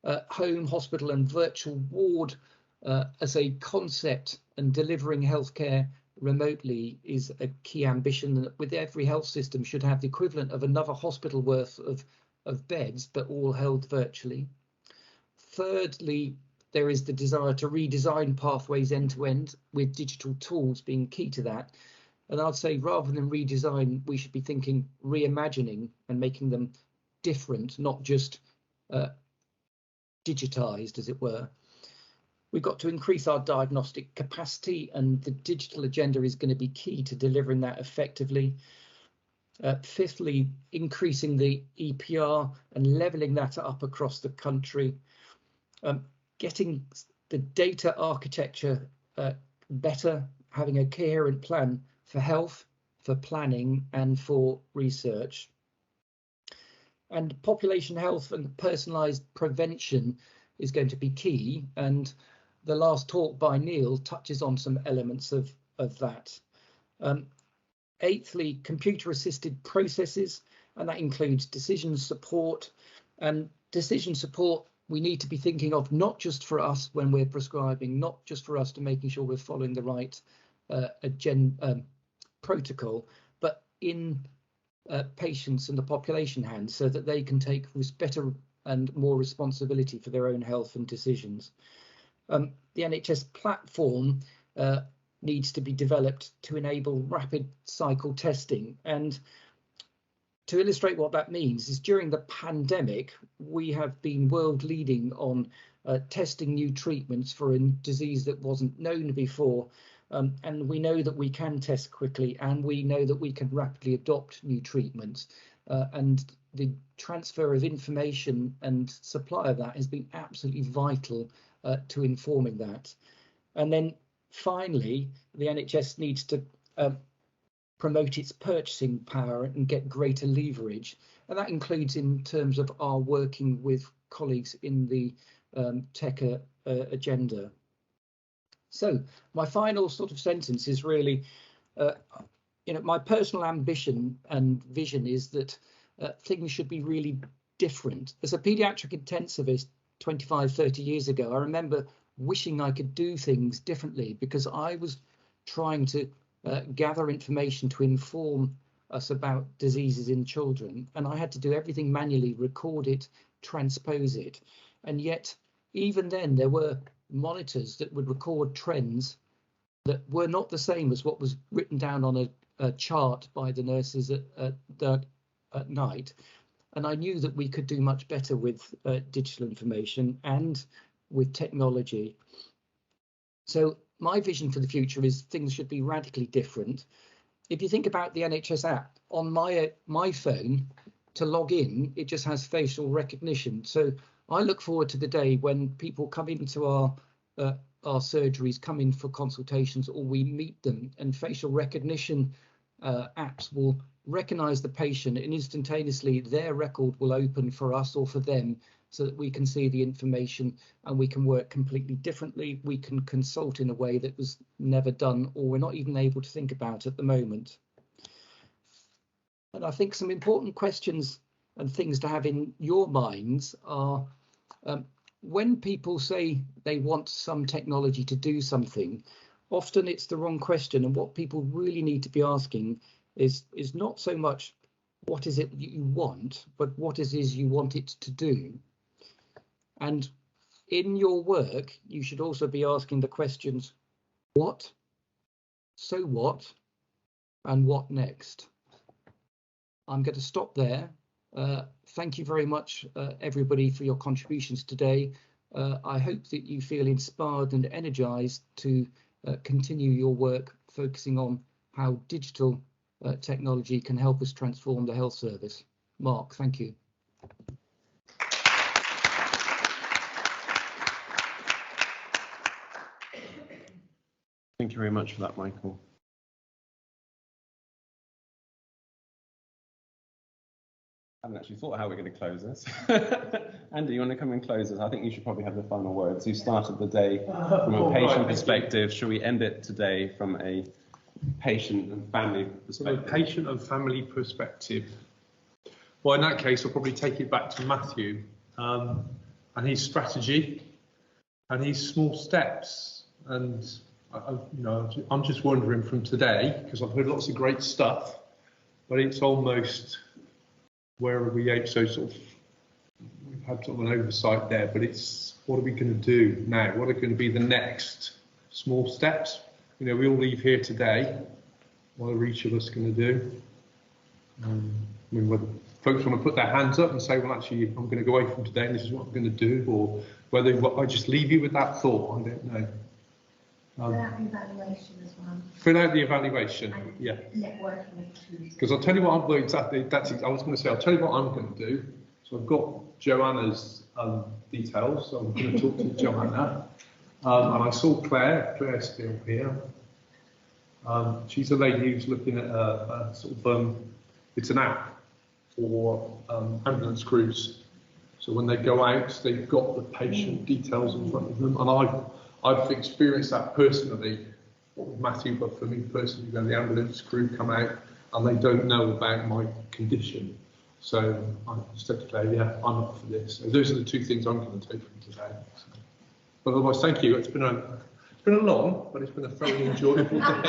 home, hospital and virtual ward as a concept, and delivering healthcare remotely is a key ambition that with every health system should have the equivalent of another hospital worth of beds, but all held virtually. Thirdly, there is the desire to redesign pathways end to end, with digital tools being key to that. And I'd say rather than redesign, we should be thinking reimagining and making them different, not just digitized, as it were. We've got to increase our diagnostic capacity, and the digital agenda is going to be key to delivering that effectively. Fifthly, increasing the EPR and levelling that up across the country. Getting the data architecture better, having a coherent plan for health, for planning and for research. And population health and personalised prevention is going to be key, and the last talk by Neil touches on some elements of that. Eighthly, computer assisted processes, and that includes decision support. And decision support we need to be thinking of not just for us when we're prescribing, not just for us to making sure we're following the right protocol, but in patients and the population hands, so that they can take better and more responsibility for their own health and decisions. The NHS platform needs to be developed to enable rapid cycle testing. And to illustrate what that means is during the pandemic, we have been world leading on testing new treatments for a disease that wasn't known before. And we know that we can test quickly, and we know that we can rapidly adopt new treatments. And the transfer of information and supply of that has been absolutely vital to informing that. And then finally, the NHS needs to promote its purchasing power and get greater leverage. And that includes in terms of our working with colleagues in the tech agenda. So my final sort of sentence is really, my personal ambition and vision is that things should be really different. As a paediatric intensivist 25, 30 years ago, I remember wishing I could do things differently, because I was trying to gather information to inform us about diseases in children, and I had to do everything manually, record it, transpose it. And yet, even then, there were monitors that would record trends that were not the same as what was written down on a chart by the nurses at night. And I knew that we could do much better with digital information and with technology. So my vision for the future is things should be radically different. If you think about the NHS app, on my phone, to log in, it just has facial recognition. So I look forward to the day when people come into our surgeries, come in for consultations, or we meet them, and facial recognition apps will recognise the patient, and instantaneously their record will open for us or for them, so that we can see the information and we can work completely differently. We can consult in a way that was never done, or we're not even able to think about at the moment. And I think some important questions and things to have in your minds are, when people say they want some technology to do something, often it's the wrong question, and what people really need to be asking is not so much what is it you want, but what is you want it to do. And in your work, you should also be asking the questions, what, so what, and what next? I'm going to stop there. Thank you very much, everybody, for your contributions today. I hope that you feel inspired and energized to continue your work focusing on how digital technology can help us transform the health service. Mark, thank you. Thank you very much for that, Michael. I haven't actually thought how we're going to close this. Andy, you want to come and close us? I think you should probably have the final words. You started the day from a patient perspective. Should we end it today from a patient and family perspective? From a patient and family perspective. Well, in that case, I'll probably take it back to Matthew and his strategy and his small steps. And I'm just wondering from today, because I've heard lots of great stuff, but it's almost where are we at? So sort of we've had sort of an oversight there, but it's what are we going to do now? What are going to be the next small steps? We all leave here today. What are each of us going to do? Whether folks want to put their hands up and say, well, actually, I'm going to go away from today and this is what I'm going to do, or whether I just leave you with that thought, I don't know. Fill out the evaluation as well. Fill out the evaluation, and yeah. Networking opportunities. Because I'll tell you what I was going to say, I'll tell you what I'm going to do. So I've got Joanna's details, so I'm going to talk to Joanna. And I saw Claire's still here. She's a lady who's looking at a sort of, it's an app for ambulance crews. So when they go out, they've got the patient details in front of them. And I've experienced that personally, not with Matthew, but for me personally, when the ambulance crew come out and they don't know about my condition. So I said to Claire, yeah, I'm up for this. So those are the two things I'm going to take from today. So, but otherwise, thank you. It's been a long, but it's been a thoroughly enjoyable day.